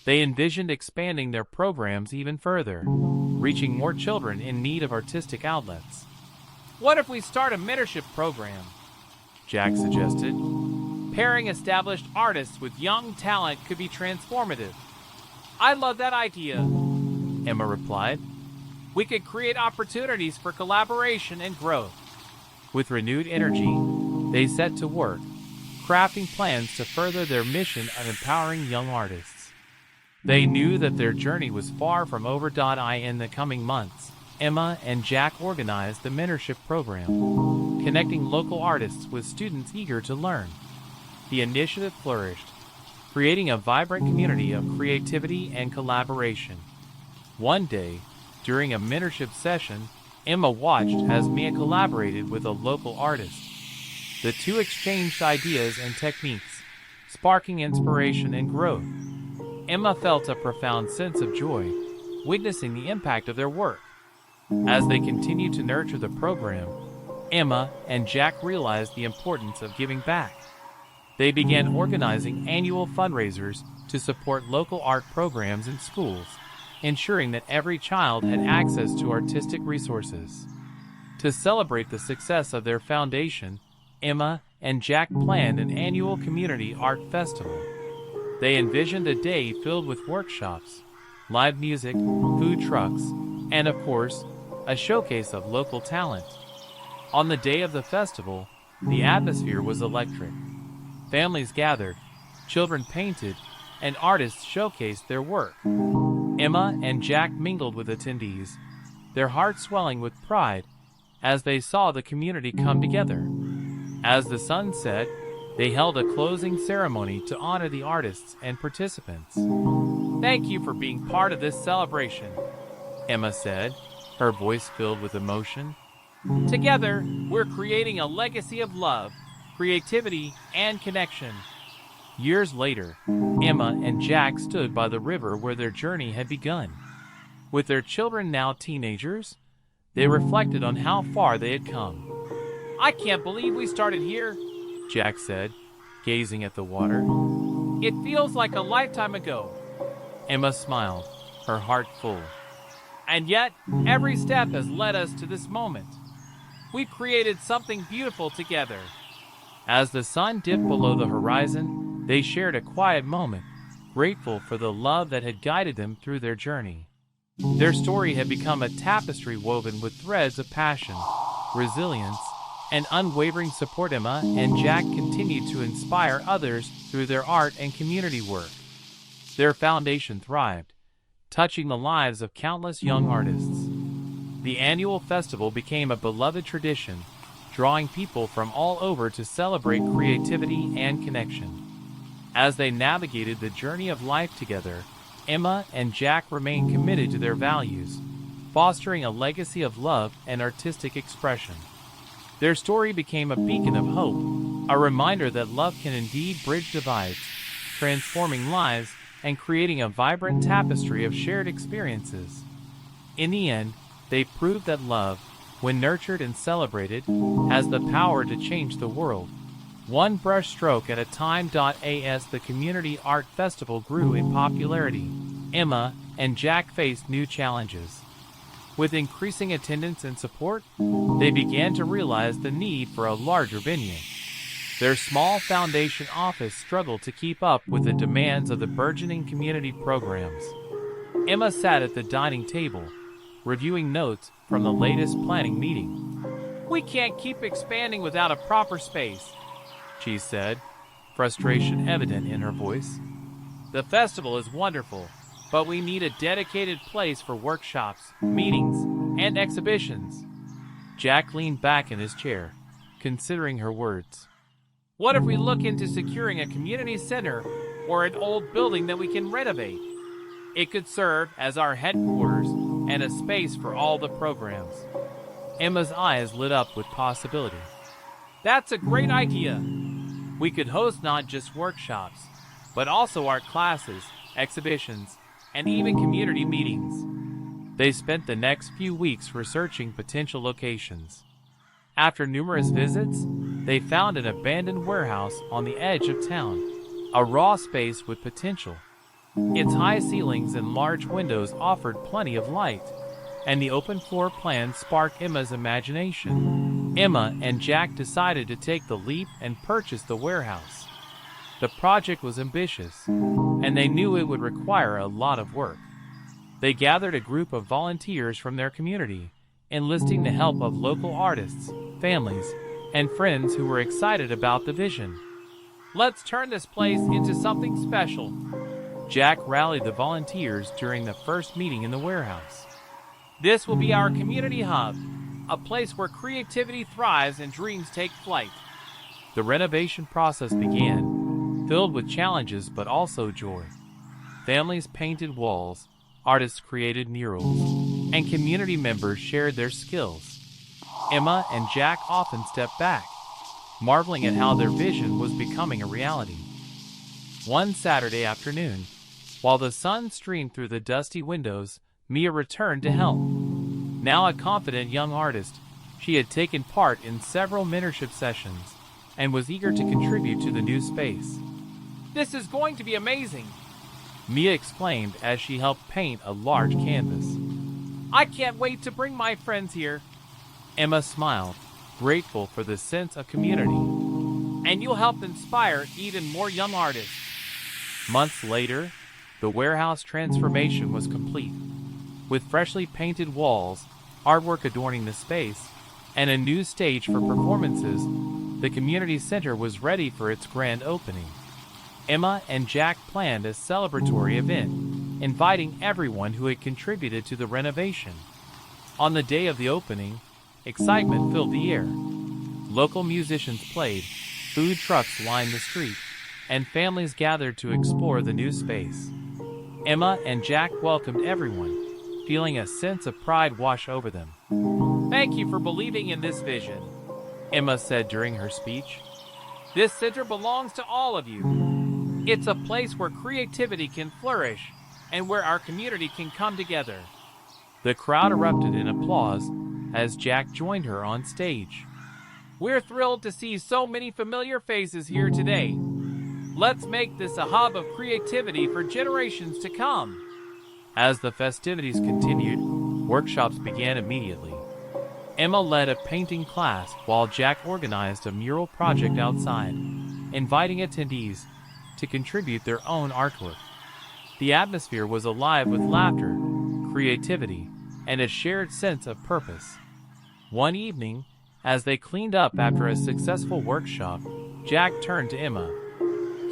They envisioned expanding their programs even further, reaching more children in need of artistic outlets. What if we start a mentorship program? Jack suggested. Pairing established artists with young talent could be transformative. I love that idea. Emma replied. We could create opportunities for collaboration and growth. With renewed energy, they set to work, crafting plans to further their mission of empowering young artists. They knew that their journey was far from over. In the coming months, Emma and Jack organized the mentorship program, connecting local artists with students eager to learn. The initiative flourished, creating a vibrant community of creativity and collaboration. One day, during a mentorship session, Emma watched as Mia collaborated with a local artist. The two exchanged ideas and techniques, sparking inspiration and growth. Emma felt a profound sense of joy, witnessing the impact of their work. As they continued to nurture the program, Emma and Jack realized the importance of giving back. They began organizing annual fundraisers to support local art programs in schools, ensuring that every child had access to artistic resources. To celebrate the success of their foundation, Emma and Jack planned an annual community art festival. They envisioned a day filled with workshops, live music, food trucks, and of course, a showcase of local talent. On the day of the festival, the atmosphere was electric. Families gathered, children painted, and artists showcased their work. Emma and Jack mingled with attendees, their hearts swelling with pride as they saw the community come together. As the sun set, they held a closing ceremony to honor the artists and participants. Thank you for being part of this celebration, Emma said, her voice filled with emotion. Together, we're creating a legacy of love, creativity, and connection. Years later, Emma and Jack stood by the river where their journey had begun. With their children now teenagers, they reflected on how far they had come. I can't believe we started here, Jack said, gazing at the water. It feels like a lifetime ago. Emma smiled, her heart full. And yet, every step has led us to this moment. We've created something beautiful together. As the sun dipped below the horizon, they shared a quiet moment, grateful for the love that had guided them through their journey. Their story had become a tapestry woven with threads of passion, resilience, and unwavering support. Emma and Jack continued to inspire others through their art and community work. Their foundation thrived, touching the lives of countless young artists. The annual festival became a beloved tradition, drawing people from all over to celebrate creativity and connection. As they navigated the journey of life together, Emma and Jack remained committed to their values, fostering a legacy of love and artistic expression. Their story became a beacon of hope, a reminder that love can indeed bridge divides, transforming lives and creating a vibrant tapestry of shared experiences. In the end, they proved that love, when nurtured and celebrated, has the power to change the world, one brush stroke at a time. As the Community Art Festival grew in popularity, Emma and Jack faced new challenges. With increasing attendance and support, they began to realize the need for a larger venue. Their small foundation office struggled to keep up with the demands of the burgeoning community programs. Emma sat at the dining table, reviewing notes from the latest planning meeting. We can't keep expanding without a proper space, she said, frustration evident in her voice. The festival is wonderful, but we need a dedicated place for workshops, meetings, and exhibitions. Jack leaned back in his chair, considering her words. What if we look into securing a community center or an old building that we can renovate? It could serve as our headquarters and a space for all the programs. Emma's eyes lit up with possibility. That's a great idea. We could host not just workshops, but also art classes, exhibitions, and even community meetings. They spent the next few weeks researching potential locations. After numerous visits, they found an abandoned warehouse on the edge of town, a raw space with potential. Its high ceilings and large windows offered plenty of light, and the open floor plan sparked Emma's imagination. Emma and Jack decided to take the leap and purchase the warehouse. The project was ambitious, and they knew it would require a lot of work. They gathered a group of volunteers from their community, enlisting the help of local artists, families, and friends who were excited about the vision. Let's turn this place into something special. Jack rallied the volunteers during the first meeting in the warehouse. This will be our community hub, a place where creativity thrives and dreams take flight. The renovation process began, filled with challenges but also joy. Families painted walls, artists created murals, and community members shared their skills. Emma and Jack often stepped back, marveling at how their vision was becoming a reality. One Saturday afternoon, while the sun streamed through the dusty windows, Mia returned to help. Now a confident young artist, she had taken part in several mentorship sessions and was eager to contribute to the new space. This is going to be amazing, Mia exclaimed as she helped paint a large canvas. I can't wait to bring my friends here. Emma smiled, grateful for the sense of community. And you'll help inspire even more young artists. Months later, the warehouse transformation was complete. With freshly painted walls, artwork adorning the space, and a new stage for performances, the community center was ready for its grand opening. Emma and Jack planned a celebratory event, inviting everyone who had contributed to the renovation. On the day of the opening, excitement filled the air. Local musicians played, food trucks lined the street, and families gathered to explore the new space. Emma and Jack welcomed everyone, feeling a sense of pride wash over them. Thank you for believing in this vision, Emma said during her speech. This center belongs to all of you. It's a place where creativity can flourish and where our community can come together. The crowd erupted in applause as Jack joined her on stage. We're thrilled to see so many familiar faces here today. Let's make this a hub of creativity for generations to come. As the festivities continued, workshops began immediately. Emma led a painting class while Jack organized a mural project outside, inviting attendees to contribute their own artwork. The atmosphere was alive with laughter, creativity, and a shared sense of purpose. One evening, as they cleaned up after a successful workshop, Jack turned to Emma.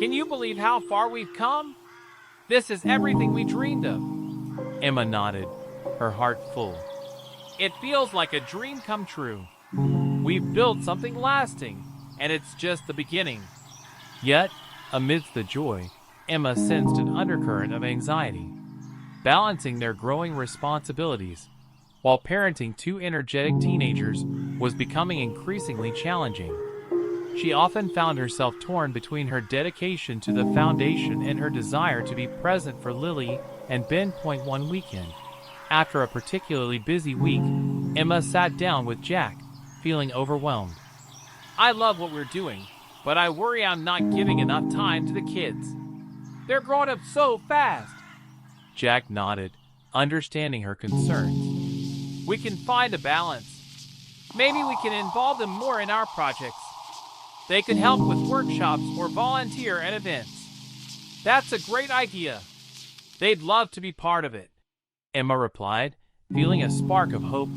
Can you believe how far we've come? This is everything we dreamed of. Emma nodded, her heart full. It feels like a dream come true. We've built something lasting, and it's just the beginning. Yet, amidst the joy, Emma sensed an undercurrent of anxiety. Balancing their growing responsibilities while parenting two energetic teenagers was becoming increasingly challenging. She often found herself torn between her dedication to the foundation and her desire to be present for Lily and Ben. One weekend. After a particularly busy week, Emma sat down with Jack, feeling overwhelmed. I love what we're doing, but I worry I'm not giving enough time to the kids. They're growing up so fast. Jack nodded, understanding her concerns. We can find a balance. Maybe we can involve them more in our projects. They could help with workshops or volunteer at events. That's a great idea. They'd love to be part of it, Emma replied, feeling a spark of hope.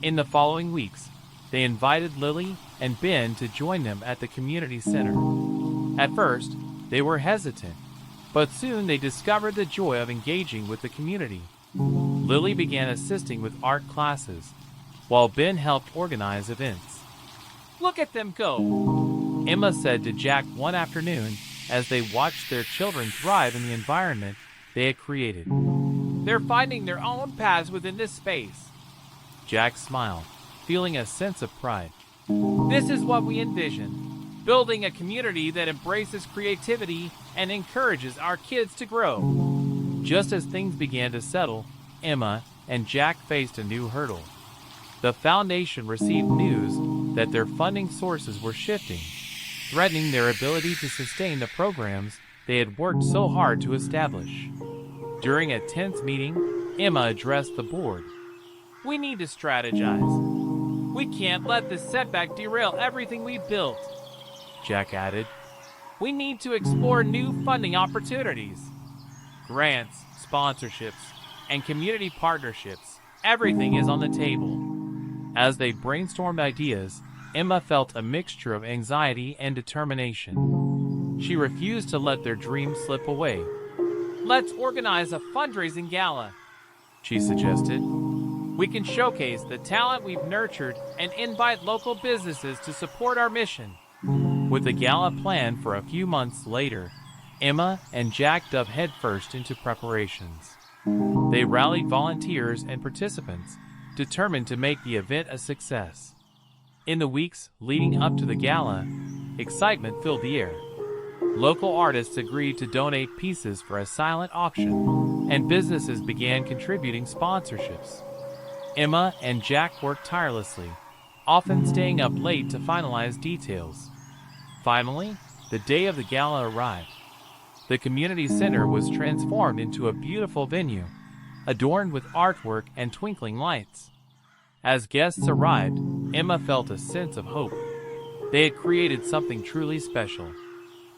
In the following weeks, they invited Lily and Ben to join them at the community center. At first, they were hesitant, but soon they discovered the joy of engaging with the community. Lily began assisting with art classes, while Ben helped organize events. Look at them go, Emma said to Jack one afternoon as they watched their children thrive in the environment they had created. They're finding their own paths within this space. Jack smiled, feeling a sense of pride. This is what we envision, building a community that embraces creativity and encourages our kids to grow. Just as things began to settle, Emma and Jack faced a new hurdle. The foundation received news that their funding sources were shifting, threatening their ability to sustain the programs they had worked so hard to establish. During a tense meeting, Emma addressed the board. We need to strategize. We can't let this setback derail everything we built. Jack added. We need to explore new funding opportunities. Grants, sponsorships, and community partnerships. Everything is on the table. As they brainstormed ideas, Emma felt a mixture of anxiety and determination. She refused to let their dreams slip away. Let's organize a fundraising gala, she suggested. We can showcase the talent we've nurtured and invite local businesses to support our mission. With the gala planned for a few months later, Emma and Jack dove headfirst into preparations. They rallied volunteers and participants, determined to make the event a success. In the weeks leading up to the gala, excitement filled the air. Local artists agreed to donate pieces for a silent auction, and businesses began contributing sponsorships. Emma and Jack worked tirelessly, often staying up late to finalize details. Finally, the day of the gala arrived. The community center was transformed into a beautiful venue, adorned with artwork and twinkling lights. As guests arrived, Emma felt a sense of hope. They had created something truly special.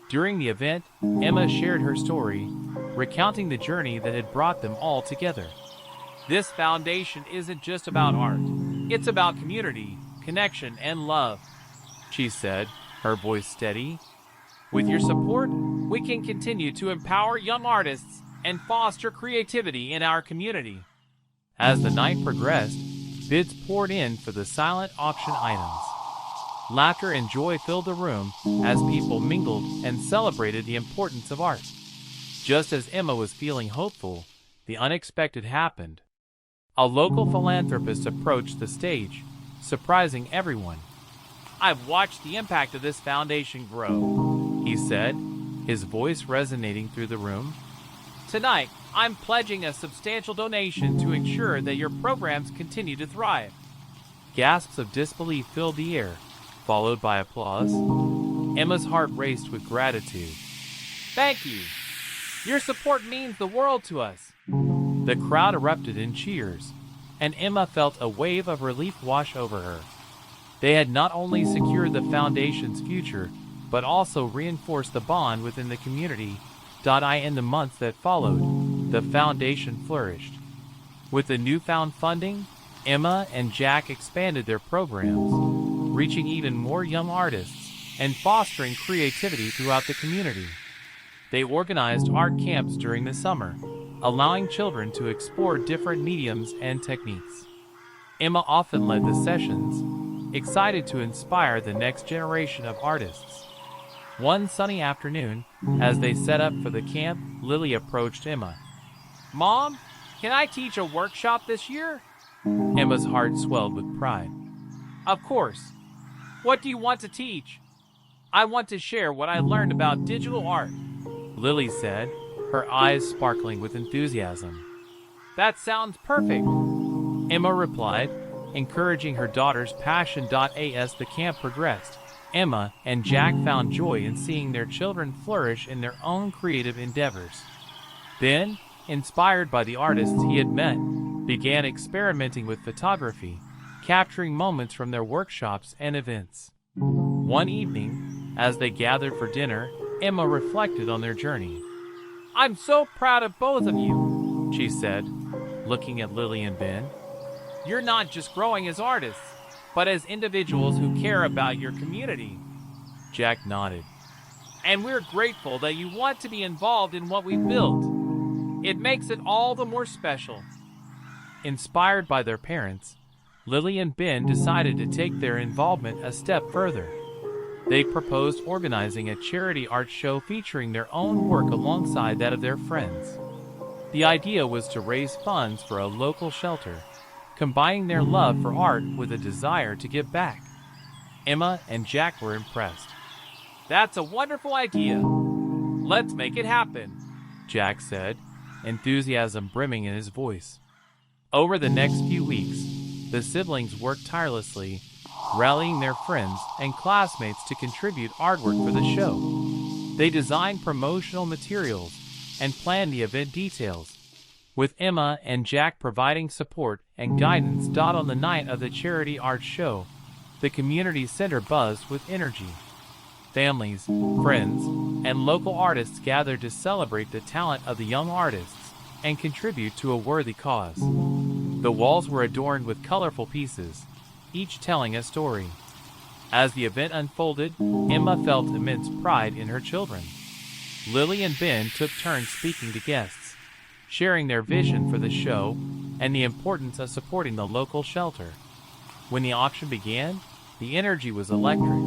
During the event, Emma shared her story, recounting the journey that had brought them all together. This foundation isn't just about art. It's about community, connection, and love, she said, her voice steady. With your support, we can continue to empower young artists and foster creativity in our community. As the night progressed, bids poured in for the silent auction items. Laughter and joy filled the room as people mingled and celebrated the importance of art. Just as Emma was feeling hopeful, the unexpected happened. A local philanthropist approached the stage, surprising everyone. I've watched the impact of this foundation grow, he said, his voice resonating through the room. Tonight, I'm pledging a substantial donation to ensure that your programs continue to thrive. Gasps of disbelief filled the air, followed by applause. Emma's heart raced with gratitude. Thank you. Your support means the world to us. The crowd erupted in cheers, and Emma felt a wave of relief wash over her. They had not only secured the foundation's future, but also reinforced the bond within the community. In the months that followed, the foundation flourished. With the newfound funding, Emma and Jack expanded their programs, reaching even more young artists and fostering creativity throughout the community. They organized art camps during the summer, allowing children to explore different mediums and techniques. Emma often led the sessions, excited to inspire the next generation of artists. One sunny afternoon, as they set up for the camp, Lily approached Emma. Mom, can I teach a workshop this year? Emma's heart swelled with pride. Of course. What do you want to teach? I want to share what I learned about digital art, Lily said, her eyes sparkling with enthusiasm. That sounds perfect, Emma replied, encouraging her daughter's passion. As the camp progressed, Emma and Jack found joy in seeing their children flourish in their own creative endeavors. Then, inspired by the artists he had met, began experimenting with photography, capturing moments from their workshops and events. One evening, as they gathered for dinner, Emma reflected on their journey. I'm so proud of both of you, she said, looking at Lily and Ben. You're not just growing as artists, but as individuals who care about your community. Jack nodded. And we're grateful that you want to be involved in what we built. It makes it all the more special. Inspired by their parents, Lily and Ben decided to take their involvement a step further. They proposed organizing a charity art show featuring their own work alongside that of their friends. The idea was to raise funds for a local shelter, combining their love for art with a desire to give back. Emma and Jack were impressed. That's a wonderful idea. Let's make it happen, Jack said, enthusiasm brimming in his voice. Over the next few weeks, the siblings worked tirelessly, rallying their friends and classmates to contribute artwork for the show. They designed promotional materials and planned the event details, with Emma and Jack providing support and guidance. On the night of the charity art show, the community center buzzed with energy. Families, friends, and local artists gathered to celebrate the talent of the young artists and contribute to a worthy cause. The walls were adorned with colorful pieces, each telling a story. As the event unfolded, Emma felt immense pride in her children. Lily and Ben took turns speaking to guests, sharing their vision for the show and the importance of supporting the local shelter. When the auction began, the energy was electric.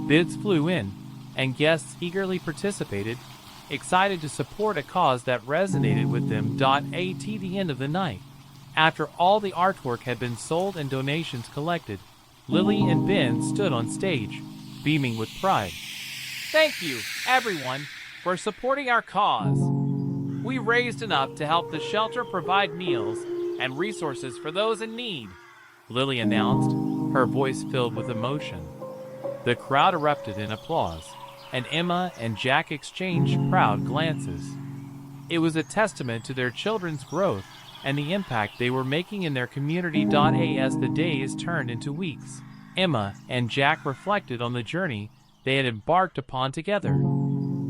Bids flew in, and guests eagerly participated, excited to support a cause that resonated with them. At the end of the night, after all the artwork had been sold and donations collected, Lily and Ben stood on stage, beaming with pride. Thank you, everyone, for supporting our cause. We raised enough to help the shelter provide meals and resources for those in need, Lily announced, her voice filled with emotion. The crowd erupted in applause, and Emma and Jack exchanged proud glances. It was a testament to their children's growth and the impact they were making in their community. As the days turned into weeks, Emma and Jack reflected on the journey they had embarked upon together.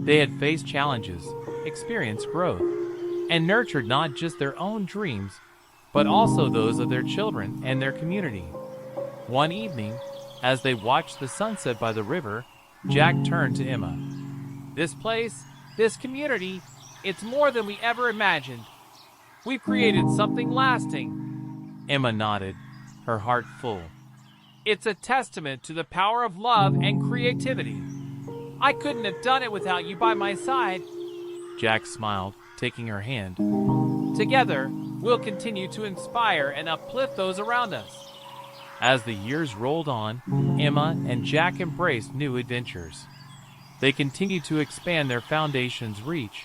They had faced challenges, experienced growth, and nurtured not just their own dreams, but also those of their children and their community. One evening, as they watched the sunset by the river, Jack turned to Emma. This place, this community, it's more than we ever imagined. We've created something lasting. Emma nodded, her heart full. It's a testament to the power of love and creativity. I couldn't have done it without you by my side. Jack smiled, taking her hand. Together, we'll continue to inspire and uplift those around us. As the years rolled on, Emma and Jack embraced new adventures. They continued to expand their foundation's reach,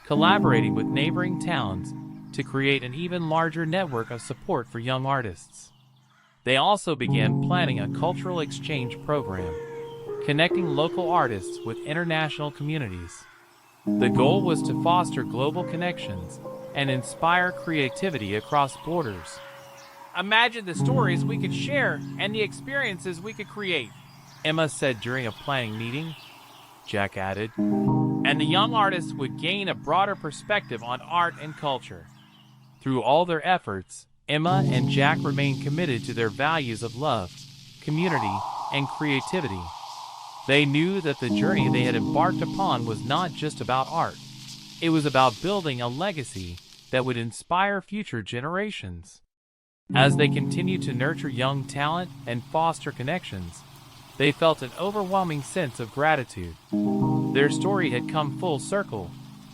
collaborating with neighboring towns to create an even larger network of support for young artists. They also began planning a cultural exchange program, connecting local artists with international communities. The goal was to foster global connections and inspire creativity across borders. Imagine the stories we could share and the experiences we could create, Emma said during a planning meeting. Jack added, and the young artists would gain a broader perspective on art and culture. Through all their efforts, Emma and Jack remained committed to their values of love, community, and creativity. They knew that the journey they had embarked upon was not just about art. It was about building a legacy that would inspire future generations. As they continued to nurture young talent and foster connections, they felt an overwhelming sense of gratitude. Their story had come full circle.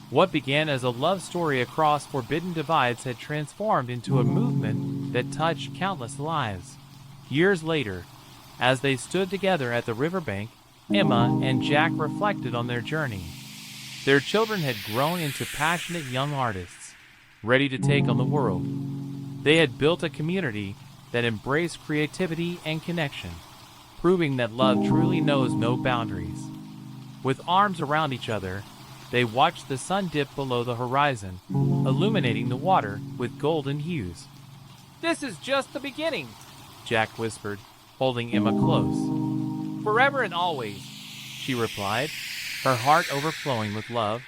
What began as a love story across forbidden divides had transformed into a movement that touched countless lives. Years later, as they stood together at the riverbank, Emma and Jack reflected on their journey. Their children had grown into passionate young artists, ready to take on the world. They had built a community that embraced creativity and connection, proving that love truly knows no boundaries. With arms around each other, they watched the sun dip below the horizon, illuminating the water with golden hues. This is just the beginning, Jack whispered, holding Emma close. Forever and always, she replied, her heart overflowing with love.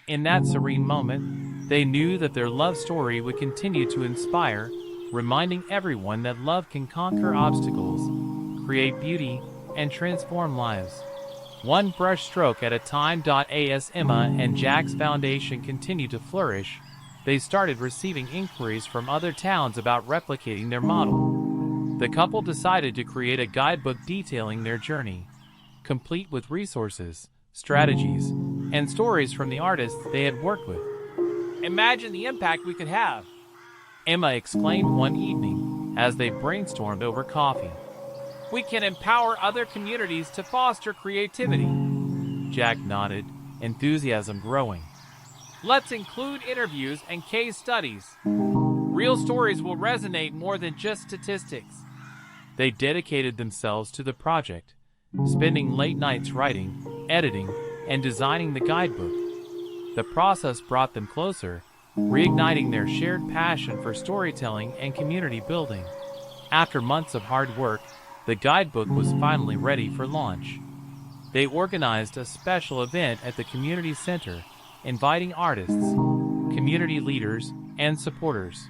In that serene moment, they knew that their love story would continue to inspire, reminding everyone that love can conquer obstacles, create beauty, and transform lives. One brush stroke at a time. As Emma and Jack's foundation continued to flourish, they started receiving inquiries from other towns about replicating their model. The couple decided to create a guidebook detailing their journey, complete with resources, strategies, and stories from the artists they had worked with. Imagine the impact we could have, Emma exclaimed one evening as they brainstormed over coffee. We can empower other communities to foster creativity. Jack nodded, enthusiasm growing. Let's include interviews and case studies. Real stories will resonate more than just statistics. They dedicated themselves to the project, spending late nights writing, editing, and designing the guidebook. The process brought them closer, reigniting their shared passion for storytelling and community building. After months of hard work, the guidebook was finally ready for launch. They organized a special event at the community center, inviting artists, community leaders, and supporters.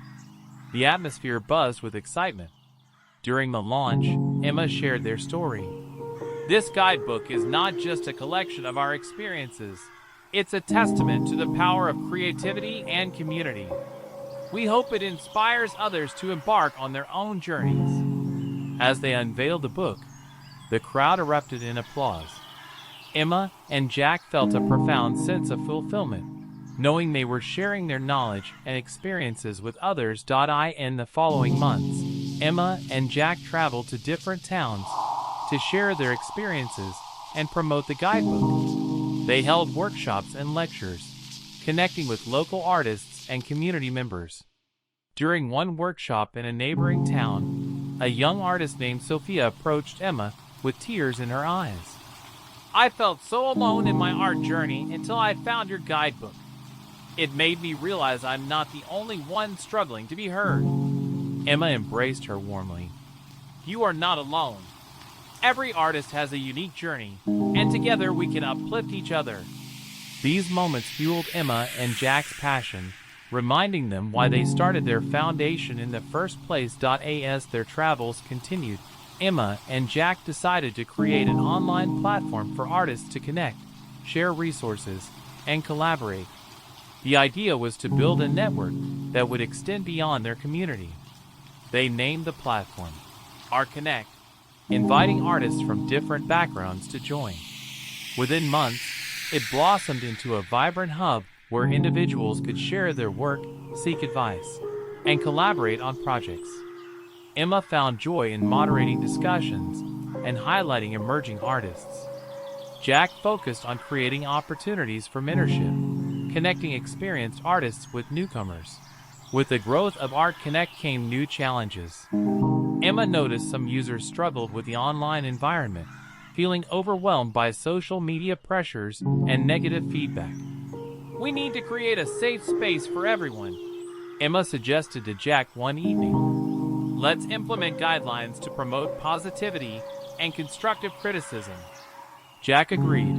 The atmosphere buzzed with excitement. During the launch, Emma shared their story. This guidebook is not just a collection of our experiences. It's a testament to the power of creativity and community. We hope it inspires others to embark on their own journeys. As they unveiled the book, the crowd erupted in applause. Emma and Jack felt a profound sense of fulfillment, knowing they were sharing their knowledge and experiences with others. In the following months, Emma and Jack traveled to different towns to share their experiences and promote the guidebook. They held workshops and lectures, connecting with local artists and community members. During one workshop in a neighboring town, a young artist named Sophia approached Emma with tears in her eyes. I felt so alone in my art journey until I found your guidebook. It made me realize I'm not the only one struggling to be heard. Emma embraced her warmly. You are not alone. Every artist has a unique journey, and together we can uplift each other. These moments fueled Emma and Jack's passion, reminding them why they started their foundation in the first place. As their travels continued, Emma and Jack decided to create an online platform for artists to connect, share resources, and collaborate. The idea was to build a network that would extend beyond their community. They named the platform Reconnect, inviting artists from different backgrounds to join. Within months, it blossomed into a vibrant hub where individuals could share their work, seek advice, and collaborate on projects. Emma found joy in moderating discussions and highlighting emerging artists. Jack focused on creating opportunities for mentorship, connecting experienced artists with newcomers. With the growth of Reconnect came new challenges. Emma noticed some users struggled with the online environment, feeling overwhelmed by social media pressures and negative feedback. We need to create a safe space for everyone, Emma suggested to Jack one evening. Let's implement guidelines to promote positivity and constructive criticism. Jack agreed,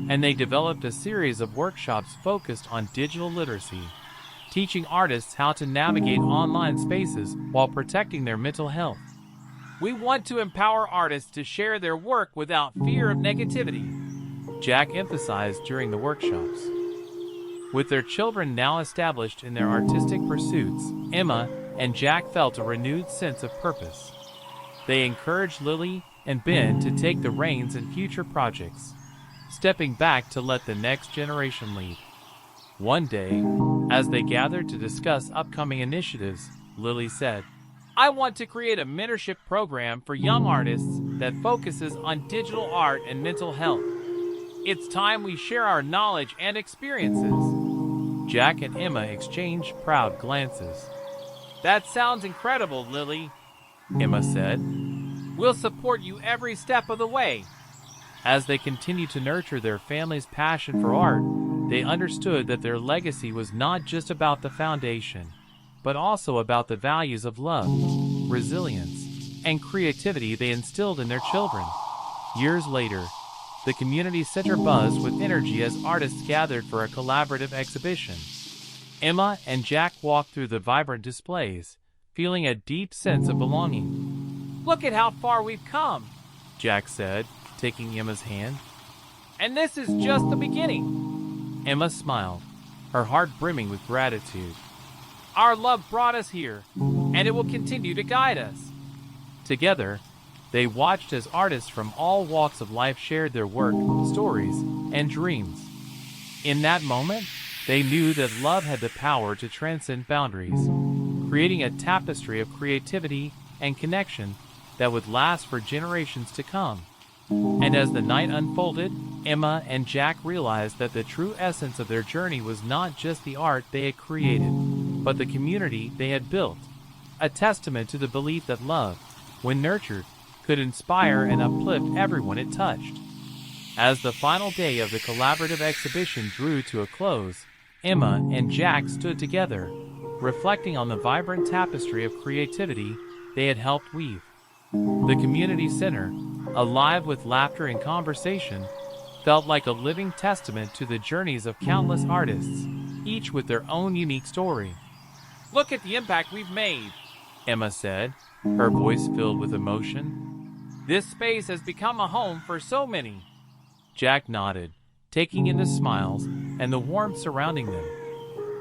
and they developed a series of workshops focused on digital literacy, teaching artists how to navigate online spaces while protecting their mental health. We want to empower artists to share their work without fear of negativity, Jack emphasized during the workshops. With their children now established in their artistic pursuits, Emma and Jack felt a renewed sense of purpose. They encouraged Lily and Ben to take the reins in future projects, stepping back to let the next generation lead. One day, as they gathered to discuss upcoming initiatives, Lily said, I want to create a mentorship program for young artists that focuses on digital art and mental health. It's time we share our knowledge and experiences. Jack and Emma exchanged proud glances. That sounds incredible, Lily, Emma said. We'll support you every step of the way. As they continued to nurture their family's passion for art, they understood that their legacy was not just about the foundation, but also about the values of love, resilience, and creativity they instilled in their children. Years later, the community center buzzed with energy as artists gathered for a collaborative exhibition. Emma and Jack walked through the vibrant displays, feeling a deep sense of belonging. Look at how far we've come, Jack said, taking Emma's hand. And this is just the beginning. Emma smiled, her heart brimming with gratitude. Our love brought us here, and it will continue to guide us. Together, they watched as artists from all walks of life shared their work, stories, and dreams. In that moment, they knew that love had the power to transcend boundaries, creating a tapestry of creativity and connection that would last for generations to come. And as the night unfolded, Emma and Jack realized that the true essence of their journey was not just the art they had created, but the community they had built, a testament to the belief that love, when nurtured, could inspire and uplift everyone it touched. As the final day of the collaborative exhibition drew to a close, Emma and Jack stood together, reflecting on the vibrant tapestry of creativity they had helped weave. The community center, alive with laughter and conversation, felt like a living testament to the journeys of countless artists, each with their own unique story. Look at the impact we've made, Emma said, her voice filled with emotion. This space has become a home for so many. Jack nodded, taking in the smiles and the warmth surrounding them.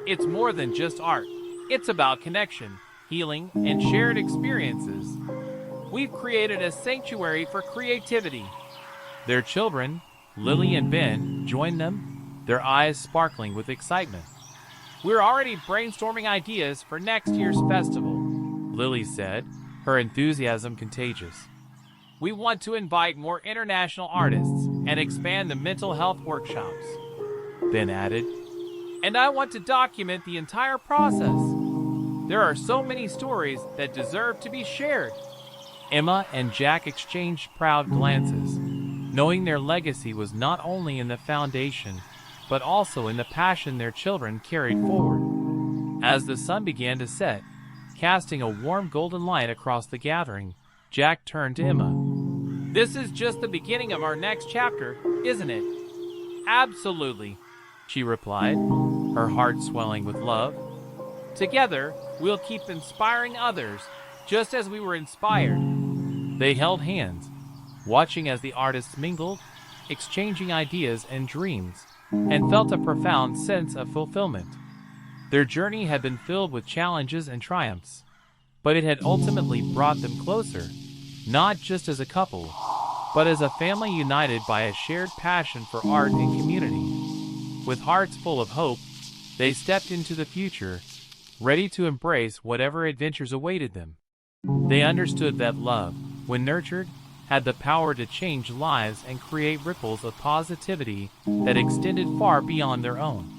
It's more than just art. It's about connection, healing, and shared experiences. We've created a sanctuary for creativity. Their children, Lily and Ben, joined them, their eyes sparkling with excitement. We're already brainstorming ideas for next year's festival, Lily said, her enthusiasm contagious. We want to invite more international artists and expand the mental health workshops, Ben added. And I want to document the entire process. There are so many stories that deserve to be shared. Emma and Jack exchanged proud glances, knowing their legacy was not only in the foundation, but also in the passion their children carried forward. As the sun began to set, casting a warm golden light across the gathering, Jack turned to Emma. This is just the beginning of our next chapter, isn't it? Absolutely, she replied, her heart swelling with love. Together, we'll keep inspiring others, just as we were inspired. They held hands, watching as the artists mingled, exchanging ideas and dreams, and felt a profound sense of fulfillment. Their journey had been filled with challenges and triumphs, but it had ultimately brought them closer, not just as a couple, but as a family united by a shared passion for art and community. With hearts full of hope, they stepped into the future, ready to embrace whatever adventures awaited them. They understood that love, when nurtured, had the power to change lives and create ripples of positivity that extended far beyond their own.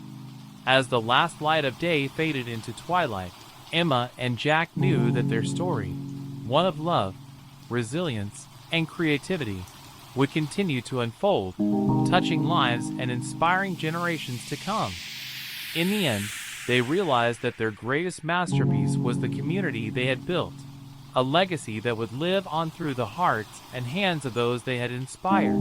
As the last light of day faded into twilight, Emma and Jack knew that their story, one of love, resilience, and creativity, would continue to unfold, touching lives and inspiring generations to come. In the end, they realized that their greatest masterpiece was the community they had built, a legacy that would live on through the hearts and hands of those they had inspired.